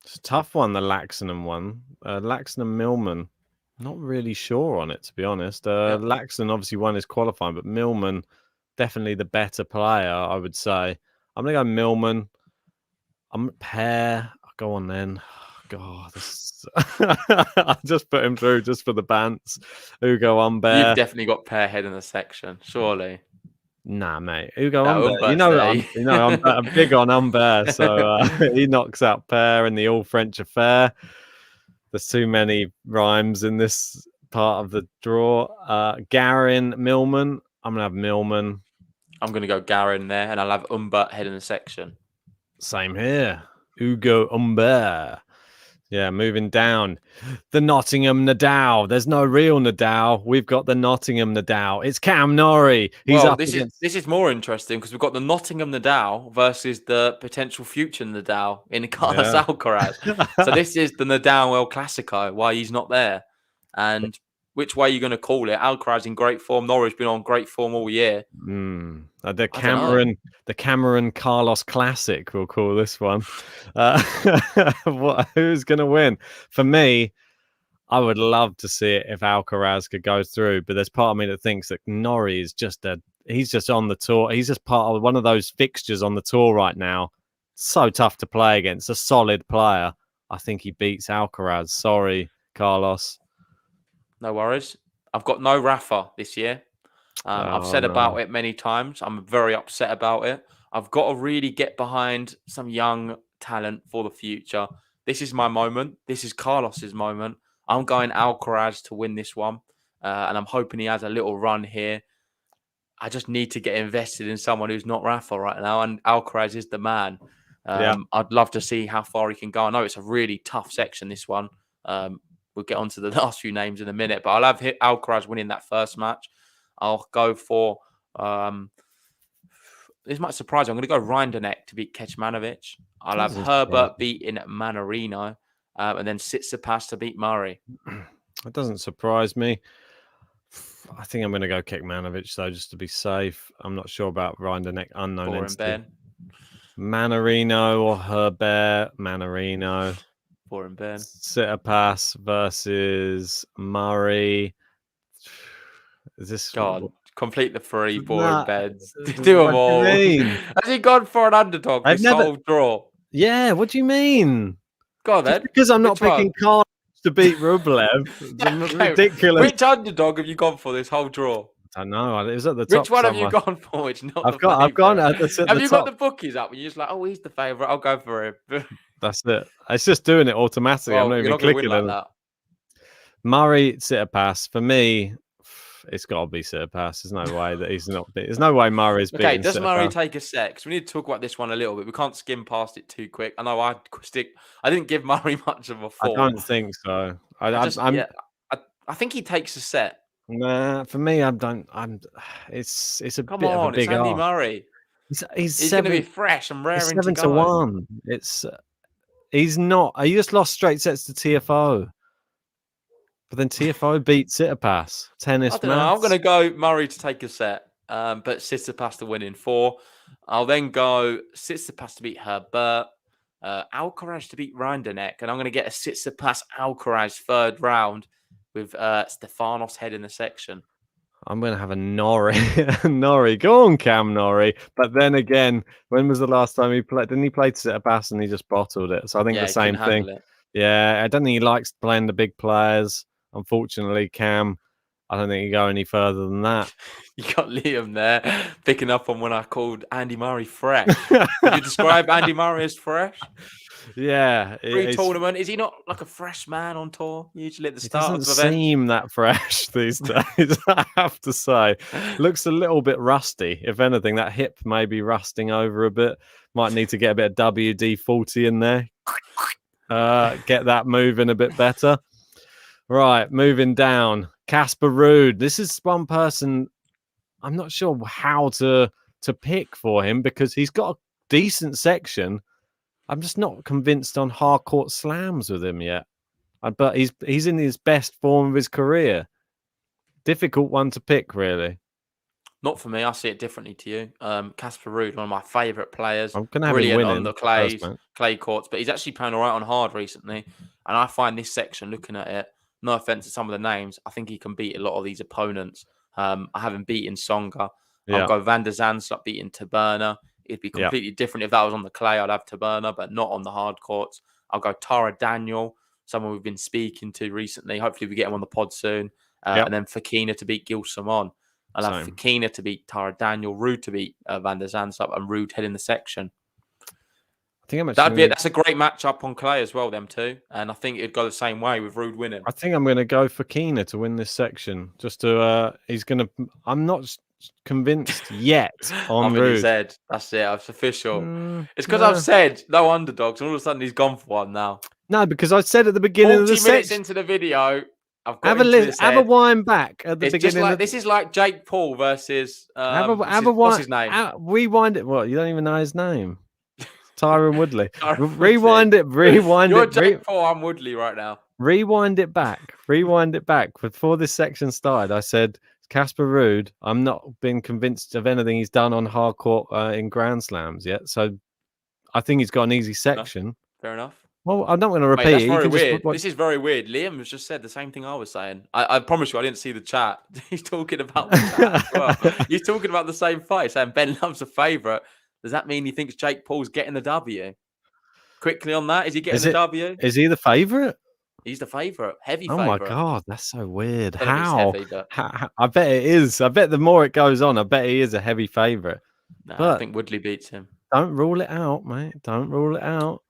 It's a tough one, the Laxinen one. Laxinen Millman. Not really sure on it, to be honest. Laxinen obviously won his qualifying, but Millman definitely the better player, I would say. I'm gonna go Millman. I'm pair. Go on then. God, this... I just put him through just for the bants. Ugo Humbert. You've definitely got pair head in the section, surely. Nah, mate. Ugo No, Humbert. Humbert's I'm big on Humbert, so he knocks out pair in the All French affair. There's too many rhymes in this part of the draw. Garin Millman. I'm gonna have Millman. I'm going to go Garin there, and I'll have Humbert head in the section. Same here. Ugo Humbert. Yeah, moving down. The Nottingham Nadal. There's no real Nadal. We've got the Nottingham Nadal. It's Cam Norrie. This is more interesting because we've got the Nottingham Nadal versus the potential future Nadal in Carlos Alcaraz. So this is the Nadal El Clasico, why he's not there. And which way are you going to call it? Alcaraz in great form. Norrie's been on great form all year. The Cameron Carlos Classic, we'll call this one. Who's going to win? For me, I would love to see it if Alcaraz could go through, but there's part of me that thinks that Norrie is he's just on the tour. He's just part of one of those fixtures on the tour right now. So tough to play against, a solid player. I think he beats Alcaraz. Sorry, Carlos. No worries. I've got no Rafa this year. I've said about it many times. I'm very upset about it. I've got to really get behind some young talent for the future. This is my moment. This is Carlos's moment. I'm going Alcaraz to win this one. And I'm hoping he has a little run here. I just need to get invested in someone who's not Rafa right now. And Alcaraz is the man. I'd love to see how far he can go. I know it's a really tough section, this one. We'll get on to the last few names in a minute. But I'll have Alcaraz winning that first match. I'll go for... this might surprise you. I'm going to go Rinderknecht to beat Kecmanovic. I'll have Herbert beating Mannarino. And then Tsitsipas to beat Murray. That doesn't surprise me. I think I'm going to go Kecmanovic, though, just to be safe. I'm not sure about Rinderknecht, unknown entity. Mannarino or Herbert. Mannarino. Boring Ben. Tsitsipas versus Murray. Is this... God, complete the three boring beds. Do them all. Has he gone for an underdog whole draw? Yeah, what do you mean? Go on, then. Because I'm not picking Carlos to beat Rublev. Ridiculous. Which underdog have you gone for this whole draw? I don't know. It was at the top. Which one somewhere. have you gone for? It's not. I've gone at the Have you top. got the bookies up? And you're just like, oh, he's the favourite. I'll go for him. That's it. It's just doing it automatically. I'm not even clicking on it. Murray, Tsitsipas. For me, it's got to be Tsitsipas. There's no way that he's not. There's no way Murray's beating. Okay, does Tsitsipas. Murray take a sec? So we need to talk about this one a little bit. We can't skim past it too quick. I know I didn't give Murray much of a thought. I don't think so. I think he takes a set. Nah, for me, I don't. It's a bit of a big it's Andy ask. Murray. He's going to be fresh and raring to go. 7-1. He's not. He just lost straight sets to TFO. But then TFO beat Tsitsipas. Tennis. I don't know. I'm going to go Murray to take a set, but Tsitsipas to win in 4. I'll then go Tsitsipas to beat Herbert, Alcaraz to beat Rinderknecht, and I'm going to get a Tsitsipas Alcaraz third round with Stefanos head in the section. I'm going to have a Norrie. Norrie. Go on, Cam Norrie. But then again, when was the last time he played? Didn't he play Tsitsipas and he just bottled it? So I think the same thing. Yeah, I don't think he likes playing the big players. Unfortunately, Cam, I don't think he go any further than that. You got Liam there picking up on when I called Andy Murray fresh. Would you describe Andy Murray as fresh? Yeah. Pre-tournament, is he not like a fresh man on tour? Usually at the start of the event. Doesn't seem that fresh these days, I have to say. Looks a little bit rusty. If anything, that hip may be rusting over a bit. Might need to get a bit of WD-40 in there. Get that moving a bit better. Right, moving down. Casper Ruud. This is one person I'm not sure how to pick for him because he's got a decent section. I'm just not convinced on hard-court slams with him yet. But he's in his best form of his career. Difficult one to pick, really. Not for me. I see it differently to you. Casper Ruud, one of my favourite players. I'm gonna have him Brilliant winning on the first match. clay courts, but he's actually playing all right on hard recently. And I find this section, looking at it, no offense to some of the names, I think he can beat a lot of these opponents. I haven't beaten Songa. I'll Yeah. go Van der Zandschulp beating Taberna. It'd be Yeah. completely different if that was on the clay. I'd have Taberna, but not on the hard courts. I'll go Tara Daniel, someone we've been speaking to recently. Hopefully we get him on the pod soon. Yep. And then Fakina to beat Gil Simon. I'll have Same. Fakina to beat Tara Daniel, Ruud to beat Van der Zandschulp, and Ruud heading the section. I think I'm actually That's a great matchup on clay as well, them two. And I think it'd go the same way with Ruud winning. I think I'm going to go for Keena to win this section. Just to, he's going to. I'm not convinced yet on I'm in his Ruud. head. That's it. It's official. It's because I've said no underdogs, and all of a sudden he's gone for one now. No, because I said at the beginning of the 40 minutes section. into the video, I've got Have a wind back at the beginning. This is like Jake Paul versus. What's his name? Rewind it. What? You don't even know his name. Tyron Woodley. Tyron Rewind it. You're Jake Paul. I'm Woodley right now. Rewind it back. Rewind it back. Before this section started, I said Casper Ruud. I'm not been convinced of anything he's done on hard court in Grand Slams yet. So I think he's got an easy section. Fair enough. Well, I'm not going to repeat. Mate, that's very weird. This is very weird. Liam has just said the same thing I was saying. I promise you, I didn't see the chat. He's talking about the chat as well. He's talking about the same fight, saying Ben Love's a favourite. Does that mean he thinks Jake Paul's getting the W? Quickly on that, is he getting the W? Is he the favourite? He's the favourite, heavy Oh favourite. my God, that's so weird. How? Heavy, I bet it is. I bet the more it goes on, I bet he is a heavy favourite. Nah, but I think Woodley beats him. Don't rule it out, mate. Don't rule it out.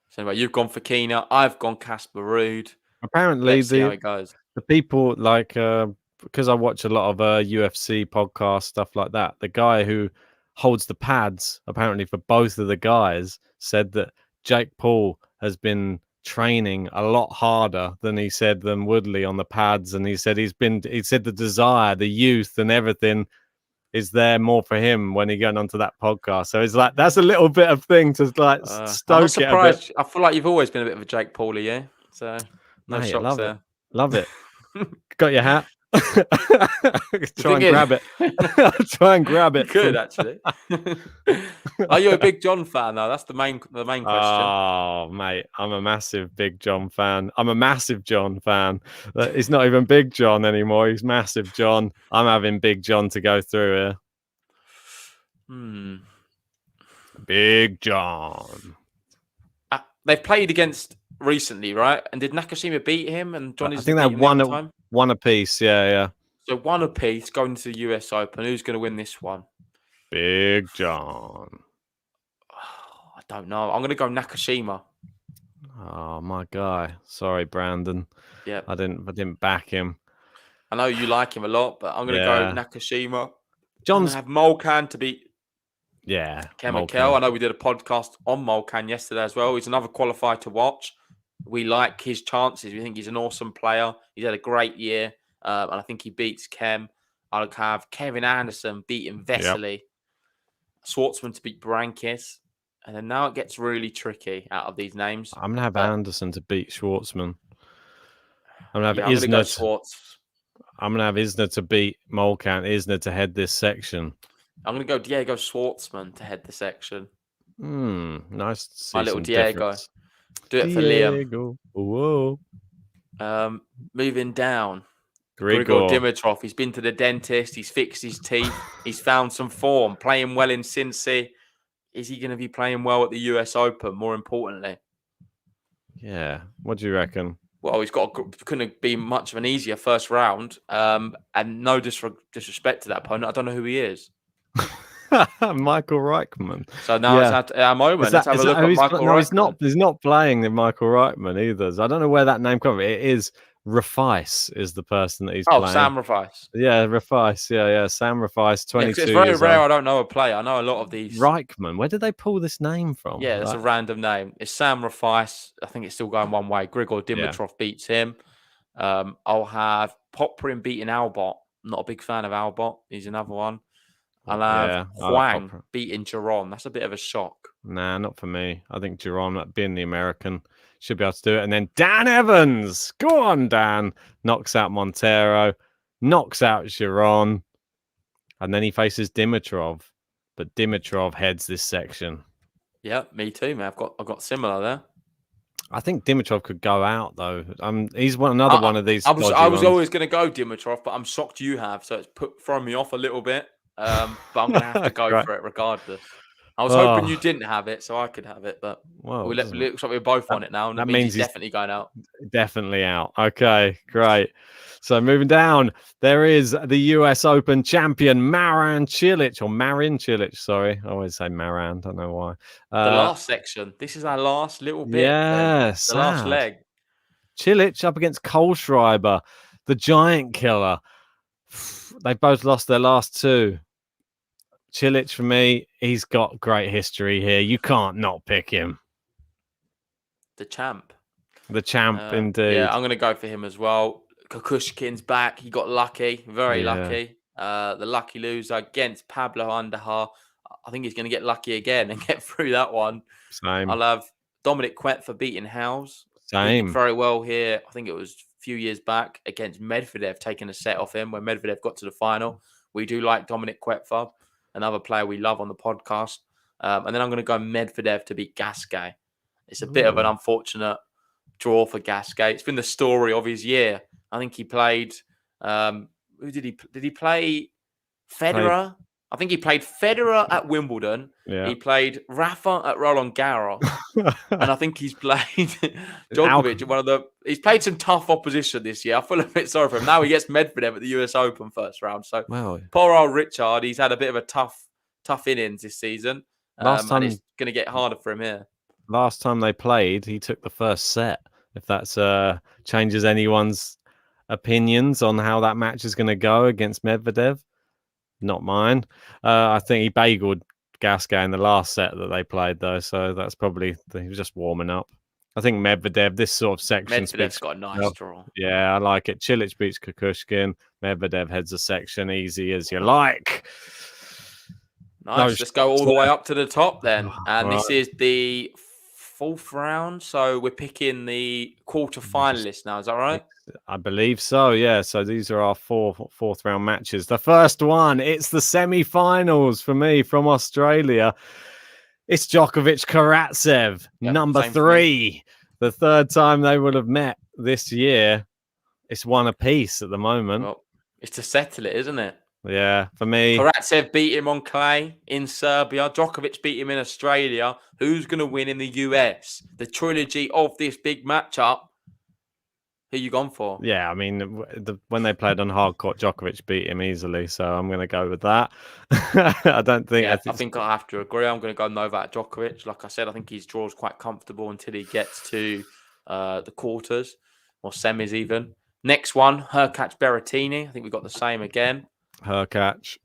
So anyway, you've gone for Keena. I've gone Casper Ruud. Apparently, Let's see how it goes. The people like because I watch a lot of UFC podcasts, stuff like that. The guy who holds the pads, apparently for both of the guys, said that Jake Paul has been training a lot harder than Woodley on the pads, and he said the desire, the youth, and everything is there more for him when he going onto that podcast. So it's like that's a little bit of thing to like stoke I'm not it surprised. a bit. I feel like you've always been a bit of a Jake Paulie, yeah. So no shocks love there. Love it. Got your hat. Try and grab it. Try and grab it. Good actually. Are you a big John fan though? That's the main question. Oh mate, I'm a massive Big John fan. I'm a massive John fan. He's not even Big John anymore. He's Massive John. I'm having Big John to go through here. Big John. They've played against recently, right? And did Nakashima beat him? And Johnny's I think they one apiece. Yeah. So one apiece going to the US Open. Who's going to win this one? Big John. I don't know. I'm going to go Nakashima. Oh, my guy. Sorry, Brandon. Yeah, I didn't back him. I know you like him a lot, but I'm going to go Nakashima. John's have Molcan to beat. Yeah, Chemical. I know we did a podcast on Molcan yesterday as well. He's another qualifier to watch. We like his chances. We think he's an awesome player. He's had a great year, and I think he beats Kem. I'll have Kevin Anderson beating Vesely, Schwartzman to beat Brankis, and then now it gets really tricky out of these names. I'm gonna have Anderson to beat Schwartzman. I'm gonna have I'm gonna have Isner to beat Molcan. Isner to head this section. I'm going to go Diego Schwartzman to head the section. Nice to see my little some Diego. Difference. Do it for Liam. Whoa. Moving down. Grigor Dimitrov. He's been to the dentist. He's fixed his teeth. He's found some form. Playing well in Cincy. Is he going to be playing well at the US Open, more importantly? Yeah. What do you reckon? Well, couldn't be much of an easier first round. And no disrespect to that opponent. I don't know who he is. Michael Reichman. So now it's at our moment. Let's have a look at Michael Reichman. He's not playing the Michael Reichman either. So I don't know where that name comes from. It is Rafais is the person that he's playing. Sam Rafais. Yeah, Rafais. Yeah. Sam Rafais, 22 it's very rare I don't know a player. I know a lot of these. Reichman. Where did they pull this name from? Yeah, it's a random name. It's Sam Rafais. I think it's still going one way. Grigor Dimitrov beats him. I'll have Poprin beating Albot. I'm not a big fan of Albot. He's another one. I'll have Huang beating Giron. That's a bit of a shock. Nah, not for me. I think Giron, being the American, should be able to do it. And then Dan Evans. Go on, Dan. Knocks out Montero. Knocks out Giron. and then he faces Dimitrov, but Dimitrov heads this section. Yeah, me too, man. I've got similar there. I think Dimitrov could go out though. He's another one of these. I was ones. always going to go Dimitrov, but I'm shocked you have, so it's thrown me off a little bit. But I'm going to have to go for it regardless. I was hoping you didn't have it, so I could have it, but looks like we're both on it now, and that means he's definitely going out. Definitely out. Okay, great. So moving down, there is the US Open champion Marin Cilic. Sorry, I always say Maran. Don't know why. The last section. This is our last little bit. Yes, the last leg. Cilic up against Kohlschreiber, the giant killer. They both lost their last two. Cilic, for me, he's got great history here. You can't not pick him. The champ. Indeed. Yeah, I'm going to go for him as well. Kukushkin's back. He got lucky. Very lucky. The lucky loser against Pablo Andujar. I think he's going to get lucky again and get through that one. Same. I'll have Dominic Quet for beating Howes. Same. He did very well here. I think it was a few years back against Medvedev, taking a set off him when Medvedev got to the final. We do like Dominic Quetfab, another player we love on the podcast. And then I'm going to go Medvedev to beat Gasquet. It's a bit of an unfortunate draw for Gasquet. It's been the story of his year. I think he played. Who did he play? Federer. I think he played Federer at Wimbledon. Yeah. He played Rafa at Roland Garros, and I think he's played Djokovic. He's played some tough opposition this year. I feel a bit sorry for him. Now he gets Medvedev at the US Open first round. So poor old Richard, he's had a bit of a tough innings this season. And it's going to get harder for him here. Last time they played, he took the first set. If that's changes anyone's opinions on how that match is going to go against Medvedev. Not mine. I think he bageled Gasquet in the last set that they played, though. So that's probably he was just warming up. I think Medvedev, this sort of section. Medvedev's got a nice draw. Yeah, I like it. Cilic beats Kukushkin. Medvedev heads the section easy as you like. Nice. Let's go all the way up to the top then. And this is the fourth round. So we're picking the quarterfinalists now. Is that right? I believe so, yeah. So these are our fourth round matches. The first one, it's the semi-finals for me from Australia. It's Djokovic Karatsev, number 3. The third time they would have met this year. It's one apiece at the moment. Well, it's to settle it, isn't it? Yeah, for me. Karatsev beat him on clay in Serbia. Djokovic beat him in Australia. Who's going to win in the US? The trilogy of this big matchup. Who you gone for? Yeah, I mean, when they played on hard court, Djokovic beat him easily, so I'm going to go with that. I don't think. Yeah, I think I have to agree. I'm going to go Novak Djokovic. Like I said, I think his draw is quite comfortable until he gets to the quarters or semis even. Next one, Hurkacz Berrettini. I think we've got the same again. Hurkacz,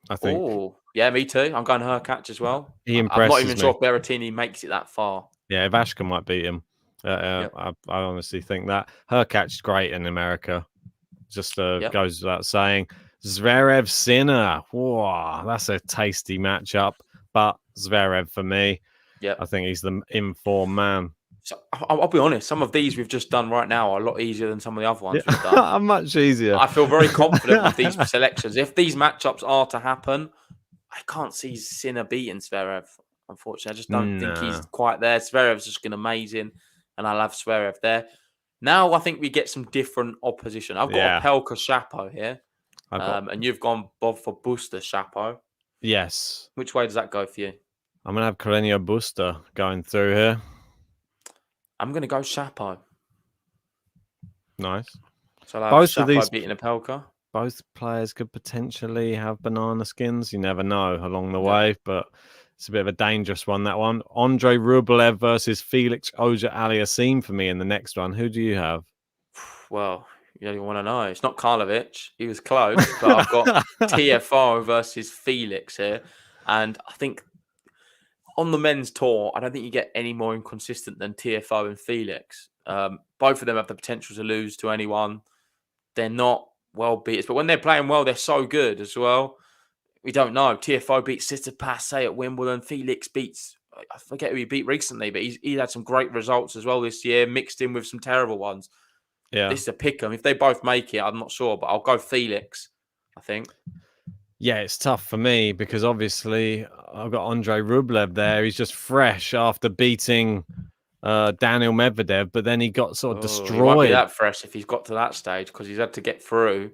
I think. Oh, yeah, me too. I'm going Hurkacz as well. He impresses I'm not even me. sure if Berrettini makes it that far. Yeah, Ivashka might beat him. I honestly think that Hurkacz is great in America. Just goes without saying. Zverev Sinner. Whoa, that's a tasty matchup. But Zverev for me. Yeah, I think he's the informed man. So I'll be honest. Some of these we've just done right now are a lot easier than some of the other ones we've done. Much easier. I feel very confident with these selections. If these matchups are to happen, I can't see Sinner beating Zverev. Unfortunately, I just don't think he's quite there. Zverev's just been amazing. And I'll have Zverev there. Now I think we get some different opposition. I've got a Pelka Shapo here. And you've gone Bob for Buster Shapo. Yes. Which way does that go for you? I'm going to have Carreño Buster going through here. I'm going to go Shapo. Nice. So I'll have Shapo beating a Pelka. Both players could potentially have banana skins. You never know along the way, but it's a bit of a dangerous one, that one. Andre Rublev versus Felix Auger-Aliassime for me in the next one. Who do you have? Well, you don't want to know. It's not Karlovic. He was close, but I've got TFO versus Felix here. And I think on the men's tour, I don't think you get any more inconsistent than TFO and Felix. Both of them have the potential to lose to anyone. They're not well beaters, but when they're playing well, they're so good as well. We don't know. TFO beats Tsitsipas at Wimbledon. Felix beats, I forget who he beat recently, but he had some great results as well this year, mixed in with some terrible ones. Yeah, this is a pick 'em. If they both make it, I'm not sure, but I'll go Felix, I think. Yeah, it's tough for me because obviously I've got Andrei Rublev there. He's just fresh after beating Daniel Medvedev, but then he got sort of Oh, he won't be destroyed. that fresh if he's got to that stage because he's had to get through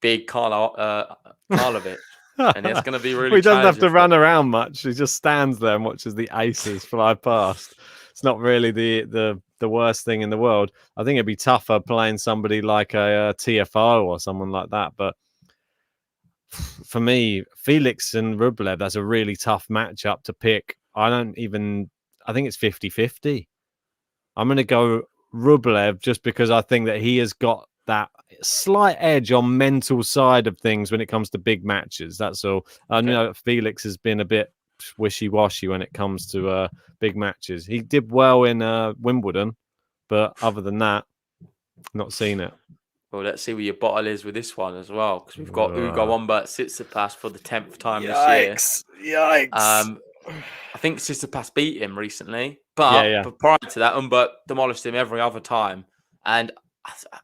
big Karlovic, and it's going to be Well, really he doesn't have challenging to for run him. around much. He just stands there and watches the aces fly past. It's not really the worst thing in the world. I think it'd be tougher playing somebody like a TFO or someone like that. But for me, Felix and Rublev, that's a really tough matchup to pick. I think it's 50-50. I'm going to go Rublev just because I think that he has got that slight edge on mental side of things when it comes to big matches. That's all. I know Felix has been a bit wishy-washy when it comes to big matches. He did well in Wimbledon, but other than that, not seen it. Well, let's see where your bottle is with this one as well, because we've got Ugo Humbert Tsitsipas for the 10th time this year. Yikes! I think Tsitsipas beat him recently, but Yeah. prior to that, Humbert demolished him every other time. And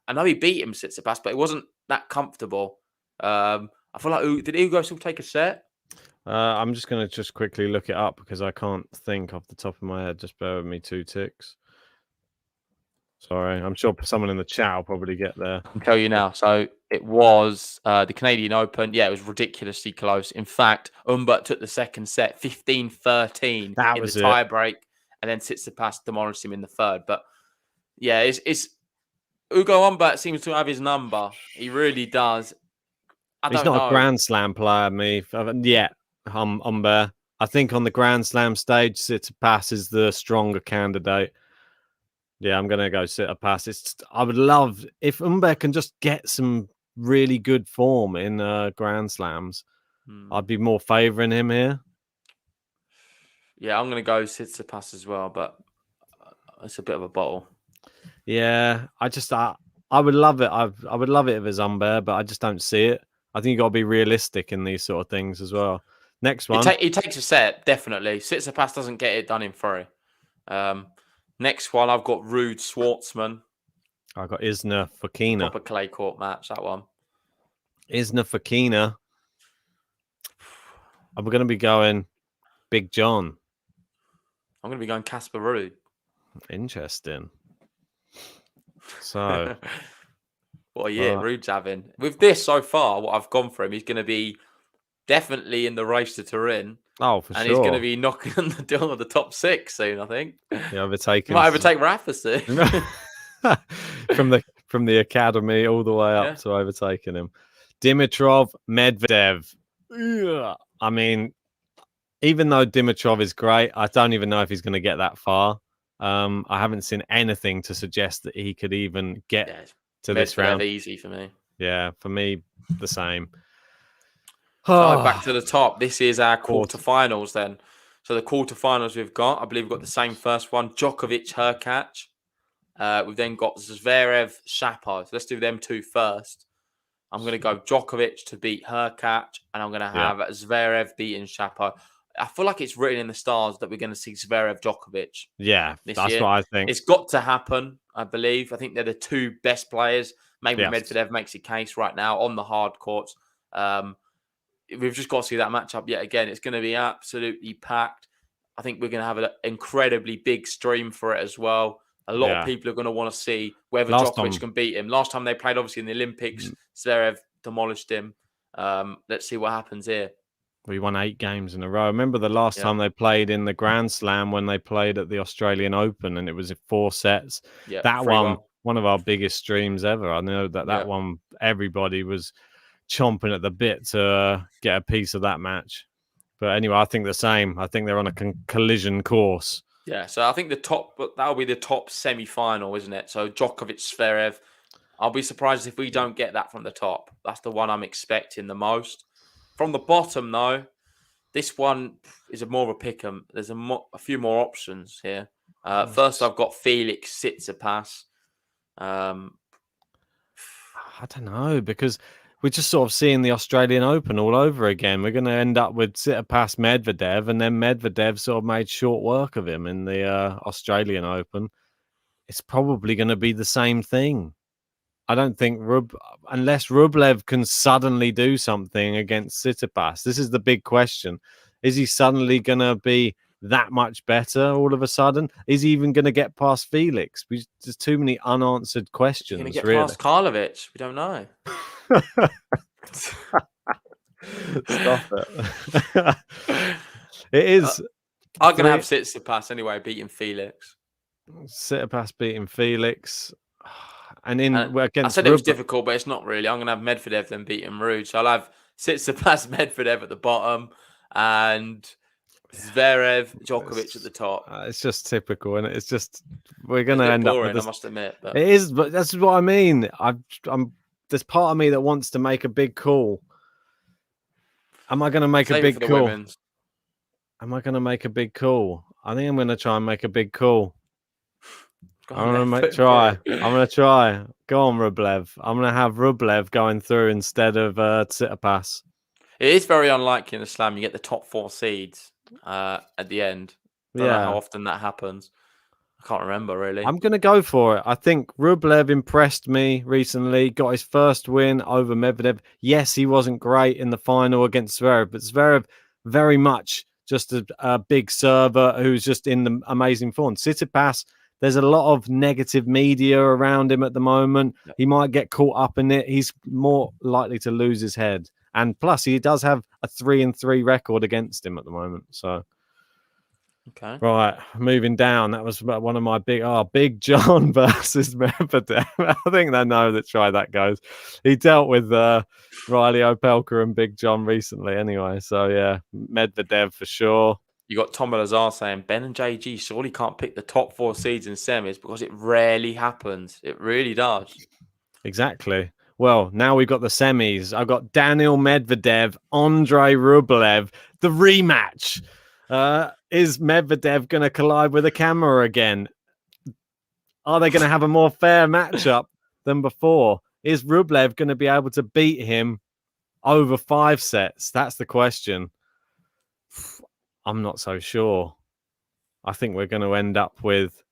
I know he beat him, Tsitsipas, but it wasn't that comfortable. I feel like did Ugo still take a set? I'm just going to quickly look it up because I can't think off the top of my head. Just bear with me 2 ticks. Sorry, I'm sure someone in the chat will probably get there. I can tell you now. So it was the Canadian Open. Yeah, it was ridiculously close. In fact, Humbert took the second set 15-13 in the tiebreak, and then Tsitsipas demolished him in the third. But yeah, it's Ugo Humbert seems to have his number. He really does. He's not a Grand Slam player, Humbert. I think on the Grand Slam stage, Tsitsipas is the stronger candidate. Yeah, I'm going to go Tsitsipas. I would love if Humbert can just get some really good form in Grand Slams. I'd be more favouring him here. Yeah, I'm going to go Tsitsipas as well, but it's a bit of a bottle. Yeah, I would love it. I would love it if it's Humbert, but I just don't see it. I think you got to be realistic in these sort of things as well. Next one. He takes a set, definitely. Tsitsipas doesn't get it done in three. Next one, I've got Ruud Schwartzman. I've got Isner Fokina. Proper clay court match, that one. Isner Fokina. I'm going to be going Big John. I'm going to be going Casper Ruud. Interesting. So... What a year Ruud's having. With this so far, what I've gone for him, he's going to be definitely in the race to Turin. Oh, for sure. And he's going to be knocking on the door of the top 6 soon, I think. Yeah, overtaking. He might overtake Rafa soon. from the academy all the way up to overtaking him. Dimitrov, Medvedev. Ugh. I mean, even though Dimitrov is great, I don't even know if he's going to get that far. I haven't seen anything to suggest that he could even get to this round. Easy for me. Yeah, for me, the same. So back to the top. This is our quarterfinals then. So the quarterfinals we've got, I believe we've got the same first one. Djokovic, Hurkacz. We've then got Zverev, Shapo. So let's do them two first. I'm going to go Djokovic to beat Hurkacz, and I'm going to have Zverev beating Shapo. I feel like it's written in the stars that we're going to see Zverev Djokovic. Yeah, that's year. what I think. It's got to happen, I believe. I think they're the two best players. Maybe Medvedev makes a case right now on the hard courts. We've just got to see that matchup yet again. It's going to be absolutely packed. I think we're going to have an incredibly big stream for it as well. A lot of people are going to want to see whether Djokovic can beat him. Last time they played, obviously, in the Olympics, Zverev demolished him. Let's see what happens here. We won 8 games in a row. I remember the last time they played in the Grand Slam when they played at the Australian Open, and it was 4 sets. Yeah, that one of our biggest streams ever. I know that one, everybody was chomping at the bit to get a piece of that match. But anyway, I think the same. I think they're on a collision course. Yeah, so I think that'll be the top semi-final, isn't it? So Djokovic, Zverev. I'll be surprised if we don't get that from the top. That's the one I'm expecting the most. From the bottom, though, this one is more of a pick'em. There's a few more options here. First, I've got Felix Tsitsipas. I don't know, because we're just sort of seeing the Australian Open all over again. We're going to end up with Tsitsipas Medvedev, and then Medvedev sort of made short work of him in the Australian Open. It's probably going to be the same thing. I don't think unless Rublev can suddenly do something against Tsitsipas. This is the big question. Is he suddenly going to be that much better all of a sudden? Is he even going to get past Felix? There's too many unanswered questions. You're going to get really. past Karlovic. We don't know. Stop it. It is. I'm going to have Tsitsipas anyway, beating Felix. Tsitsipas beating Felix. And against I said it was difficult, but it's not really. I'm going to have Medvedev then beating Ruud. So I'll have Tsitsipas, Medvedev at the bottom, and Zverev, Djokovic at the top. It's just typical, and it's just we're going to end boring, up with this. I must admit. But... It is, but that's what I mean. There's part of me that wants to make a big call. Am I going to make a big call? Am I going to make a big call? I think I'm going to try and make a big call. I'm going to try. I'm going to try. Go on, Rublev. I'm going to have Rublev going through instead of Tsitsipas. It is very unlikely in the slam you get the top 4 seeds at the end. I don't know how often that happens. I can't remember, really. I'm going to go for it. I think Rublev impressed me recently. Got his first win over Medvedev. Yes, he wasn't great in the final against Zverev, but Zverev very much just a big server who's just in the amazing form. Tsitsipas, there's a lot of negative media around him at the moment. Yep. He might get caught up in it. He's more likely to lose his head. And plus, he does have a 3-3 record against him at the moment. So, okay, right, moving down. That was one of my Big John versus Medvedev. I think they know that's right. That goes. He dealt with Riley Opelka and Big John recently, anyway. So yeah, Medvedev for sure. You got Tom Lazar saying Ben and JG surely can't pick the top 4 seeds in semis because it rarely happens. It really does. Exactly. Well, now we've got the semis. I've got Daniil Medvedev, Andrei Rublev, the rematch. Is Medvedev going to collide with a camera again? Are they going to have a more fair matchup than before? Is Rublev going to be able to beat him over 5 sets? That's the question. I'm not so sure. I think we're going to end up with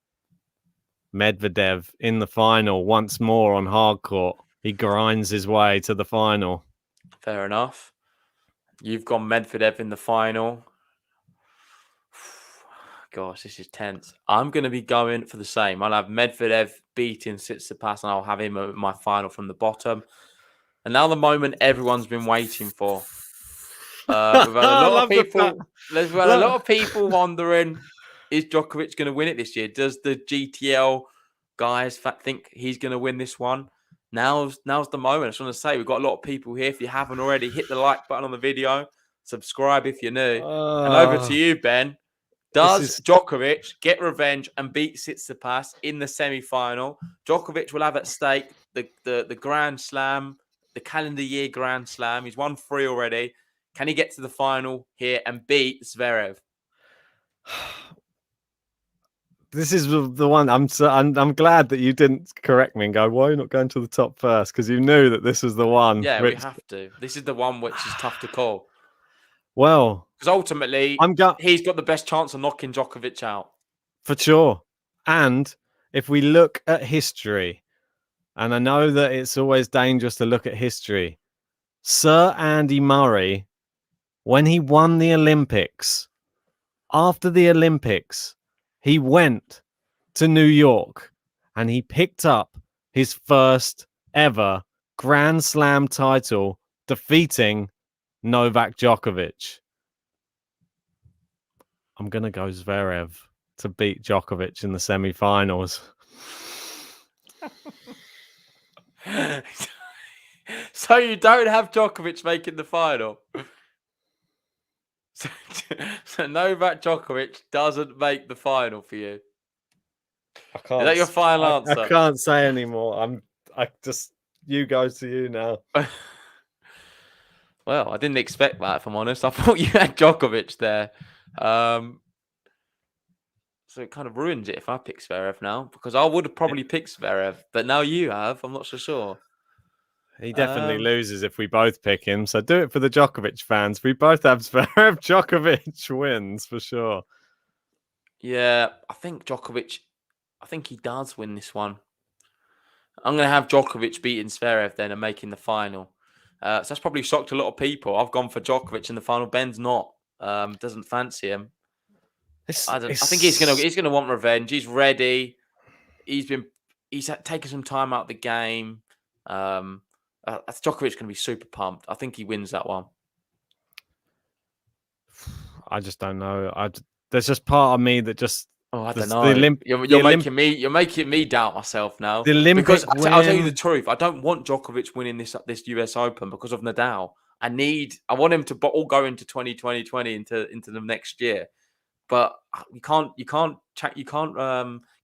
Medvedev in the final once more on hard court. He grinds his way to the final. Fair enough. You've gone Medvedev in the final. Gosh, this is tense. I'm going to be going for the same. I'll have Medvedev beating Tsitsipas, and I'll have him at my final from the bottom. And now the moment everyone's been waiting for. We've had a lot of people wondering, is Djokovic going to win it this year? Does the GTL guys think he's going to win this one? Now's the moment. I just want to say, we've got a lot of people here. If you haven't already, hit the like button on the video. Subscribe if you're new. And over to you, Ben. Does Djokovic get revenge and beat Tsitsipas in the semi-final? Djokovic will have at stake the Grand Slam, the calendar year Grand Slam. He's won 3 already. Can he get to the final here and beat Zverev? This is the one. I'm glad that you didn't correct me and go, why are you not going to the top first? Because you knew that this was the one. Yeah, we have to. This is the one which is tough to call. Well, because ultimately, he's got the best chance of knocking Djokovic out. For sure. And if we look at history, and I know that it's always dangerous to look at history, Sir Andy Murray, when he won the Olympics, after the Olympics, he went to New York and he picked up his first ever Grand Slam title, defeating Novak Djokovic. I'm going to go Zverev to beat Djokovic in the semi-finals. So you don't have Djokovic making the final? So Novak Djokovic doesn't make the final for you? I can't. Is that your final answer? I can't say anymore. You go to you now. Well, I didn't expect that, if I'm honest. I thought you had Djokovic there. So it kind of ruins it if I pick Zverev now, because I would have probably picked Zverev, but now you have. I'm not so sure. He definitely loses if we both pick him. So do it for the Djokovic fans. We both have Zverev. Djokovic wins for sure. Yeah, I think Djokovic, he does win this one. I'm going to have Djokovic beating Zverev then and making the final. So that's probably shocked a lot of people. I've gone for Djokovic in the final. Ben's not. Doesn't fancy him. I think he's gonna want revenge. He's ready. He's taken some time out of the game. Djokovic's going to be super pumped. I think he wins that one. I just don't know. There's just part of me that just. I don't know. You're making me doubt myself now. Because I'll tell you the truth. I don't want Djokovic winning this US Open because of Nadal. I want him to all go into 2020 into the next year. But you can't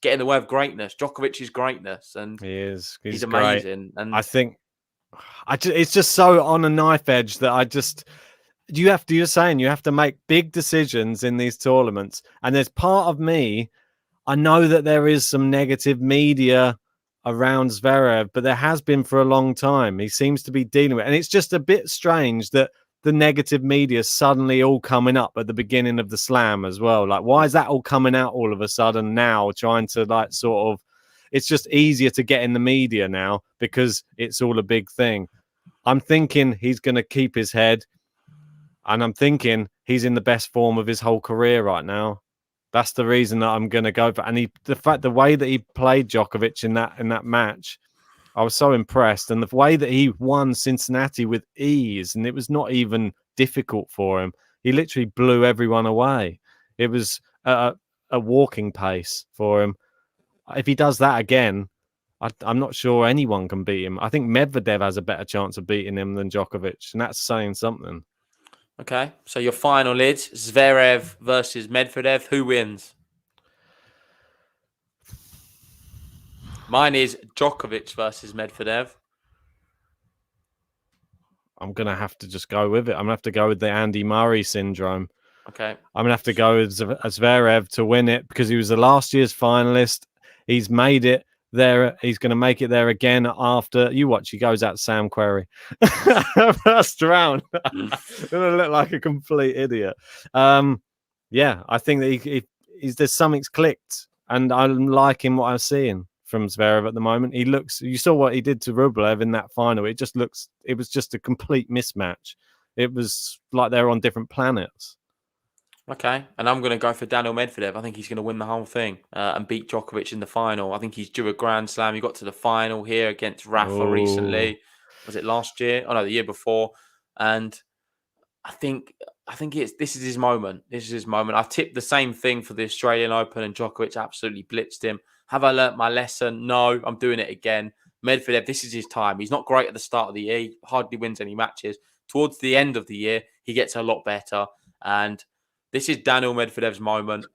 get in the way of greatness. Djokovic is greatness, and he's amazing. Great. And I think it's just so on a knife edge that you're saying you have to make big decisions in these tournaments. And there's part of me, I know that there is some negative media around Zverev, but there has been for a long time. He seems to be dealing with it. And it's just a bit strange that the negative media suddenly all coming up at the beginning of the slam as well. Like, why is that all coming out all of a sudden now, trying to it's just easier to get in the media now because it's all a big thing. I'm thinking he's going to keep his head, and I'm thinking he's in the best form of his whole career right now. That's the reason that I'm going to go for. And the way that he played Djokovic in that match, I was so impressed. And the way that he won Cincinnati with ease, and it was not even difficult for him. He literally blew everyone away. It was a walking pace for him. If he does that again, I'm not sure anyone can beat him. I think Medvedev has a better chance of beating him than Djokovic, and that's saying something. Okay, so your final is Zverev versus Medvedev. Who wins? Mine is Djokovic versus Medvedev. I'm going to have to just go with it. I'm going to have to go with the Andy Murray syndrome. Okay. I'm going to have to go with Zverev to win it because he was the last year's finalist. He's made it there. He's going to make it there again after. You watch, he goes out Sam Querrey. First round. Going to look like a complete idiot. Yeah, I think that there's something's clicked, and I'm liking what I'm seeing from Zverev at the moment. You saw what he did to Rublev in that final. It was just a complete mismatch. It was like they're on different planets. Okay, and I'm going to go for Daniel Medvedev. I think he's going to win the whole thing and beat Djokovic in the final. I think he's due a Grand Slam. He got to the final here against Rafa recently. Was it last year? Oh no, the year before. And I think this is his moment. This is his moment. I tipped the same thing for the Australian Open, and Djokovic absolutely blitzed him. Have I learnt my lesson? No, I'm doing it again. Medvedev, this is his time. He's not great at the start of the year. He hardly wins any matches. Towards the end of the year, he gets a lot better. And this is Daniel Medvedev's moment.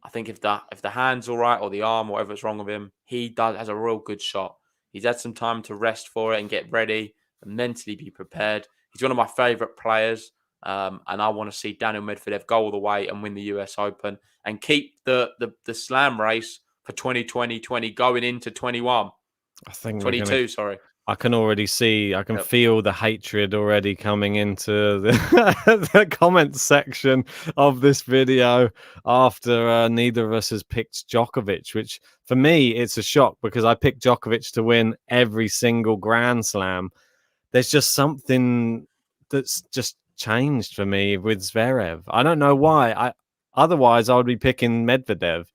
I think if the hand's all right or the arm, whatever's wrong with him, he has a real good shot. He's had some time to rest for it and get ready and mentally be prepared. He's one of my favourite players. And I want to see Daniel Medvedev go all the way and win the US Open and keep the slam race for 2020 going into 21. I think 22, sorry. I can already see, I can feel the hatred already coming into the comments section of this video after neither of us has picked Djokovic, which for me, it's a shock because I picked Djokovic to win every single Grand Slam. There's just something that's just changed for me with Zverev. I don't know why. Otherwise, I would be picking Medvedev.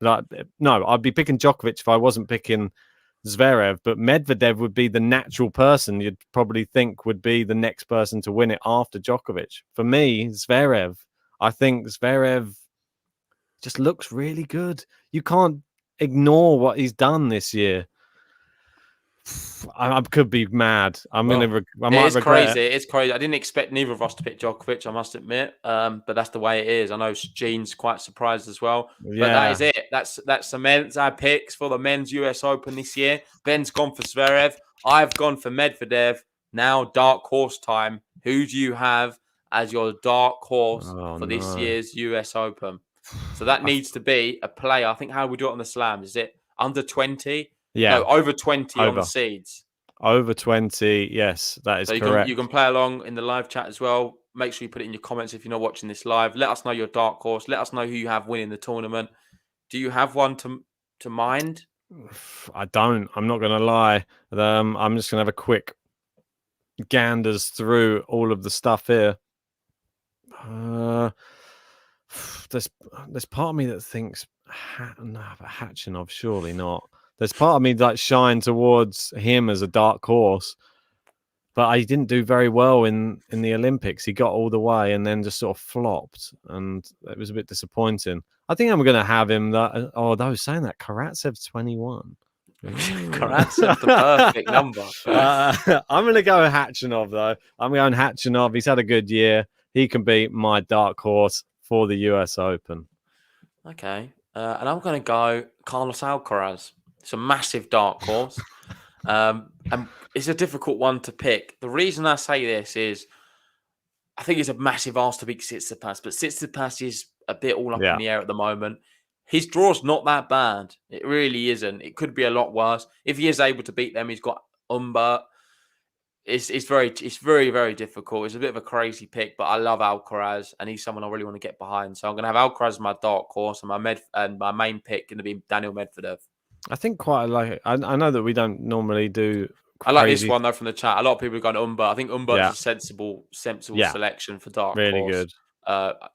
No, I'd be picking Djokovic if I wasn't picking Zverev, but Medvedev would be the natural person you'd probably think would be the next person to win it after Djokovic. For me, Zverev. I think Zverev just looks really good. You can't ignore what he's done this year. I could be mad. It's crazy. It's crazy. I didn't expect neither of us to pick Djokovic, I must admit. But that's the way it is. I know Gene's quite surprised as well. Yeah. But that is it. That's the men's picks for the men's US Open this year. Ben's gone for Zverev. I've gone for Medvedev. Now dark horse time. Who do you have as your dark horse for this year's US Open? So that needs to be a player. I think how we do it on the slam. Is it under 20? Yeah. No, over 20 on the seeds. Over 20, yes, that is correct. You can play along in the live chat as well. Make sure you put it in your comments if you're not watching this live. Let us know your dark horse. Let us know who you have winning the tournament. Do you have one to mind? I don't. I'm not going to lie. I'm just going to have a quick ganders through all of the stuff here. There's part of me that thinks no, but Khachanov, surely not. There's part of me that shine towards him as a dark horse, but he didn't do very well in the Olympics. He got all the way and then just sort of flopped, and it was a bit disappointing. I think I'm going to have him. They were saying that Karatsev's 21. Karatsev's the perfect number. I'm going to go Khachanov, though. I'm going Khachanov. He's had a good year. He can be my dark horse for the US Open. Okay. And I'm going to go Carlos Alcaraz. It's a massive dark horse. And it's a difficult one to pick. The reason I say this is I think it's a massive ask to beat Tsitsipas, but Tsitsipas is a bit all up in the air at the moment. His draw's not that bad. It really isn't. It could be a lot worse. If he is able to beat them, he's got Humbert. It's very, very difficult. It's a bit of a crazy pick, but I love Alcaraz, and he's someone I really want to get behind. So I'm going to have Alcaraz as my dark horse, and my main pick going to be Daniel Medvedev. I think quite like it. I know that we don't normally do. I like this one though from the chat. A lot of people are going Humbert. I think Humbert is a sensible selection for dark horse. Really good.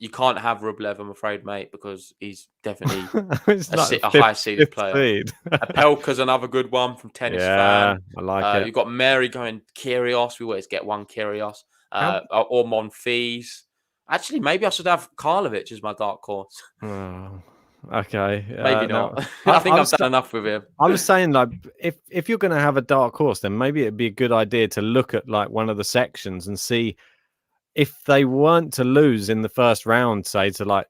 You can't have Rublev, I'm afraid, mate, because he's definitely a high-seeded player. Pelka's another good one from Tennis Fan. I like it. You've got Mary going Kyrgios. We always get one Kyrgios. Or Monfils. Actually, maybe I should have Karlovic as my dark horse. Oh, okay. Maybe not. I think I've done enough with him. I was saying, like, if you're going to have a dark horse, then maybe it'd be a good idea to look at like one of the sections and see if they weren't to lose in the first round, say to like,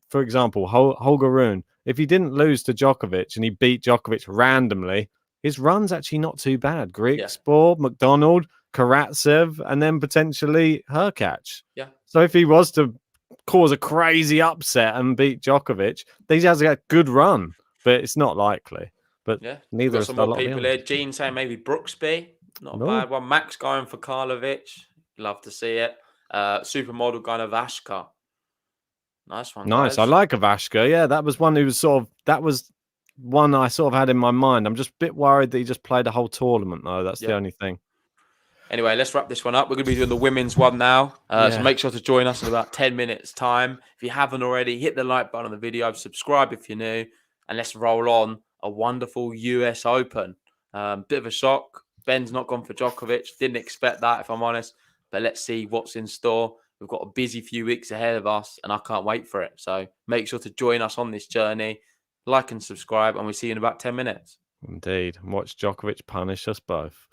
for example, Holger Rune, if he didn't lose to Djokovic and he beat Djokovic randomly, his run's actually not too bad. Griekspoor, McDonald, Karatsev, and then potentially Hurkacz. Yeah. So if he was to cause a crazy upset and beat Djokovic, he has a good run, but it's not likely. But neither got some more people here. Gene saying maybe Brooksby, not a bad one. Max going for Karlovic, love to see it. Supermodel going to Vashka. Nice one. Nice. Guys. I like a Vashka. Yeah, that was one who was that was one I sort of had in my mind. I'm just a bit worried that he just played a whole tournament, though. That's the only thing. Anyway, let's wrap this one up. We're going to be doing the women's one now. So make sure to join us in about 10 minutes' time. If you haven't already, hit the like button on the video, subscribe if you're new, and let's roll on a wonderful US Open. Bit of a shock. Ben's not gone for Djokovic. Didn't expect that, if I'm honest. But let's see what's in store. We've got a busy few weeks ahead of us, and I can't wait for it. So make sure to join us on this journey. Like and subscribe, and we'll see you in about 10 minutes. Indeed. Watch Djokovic punish us both.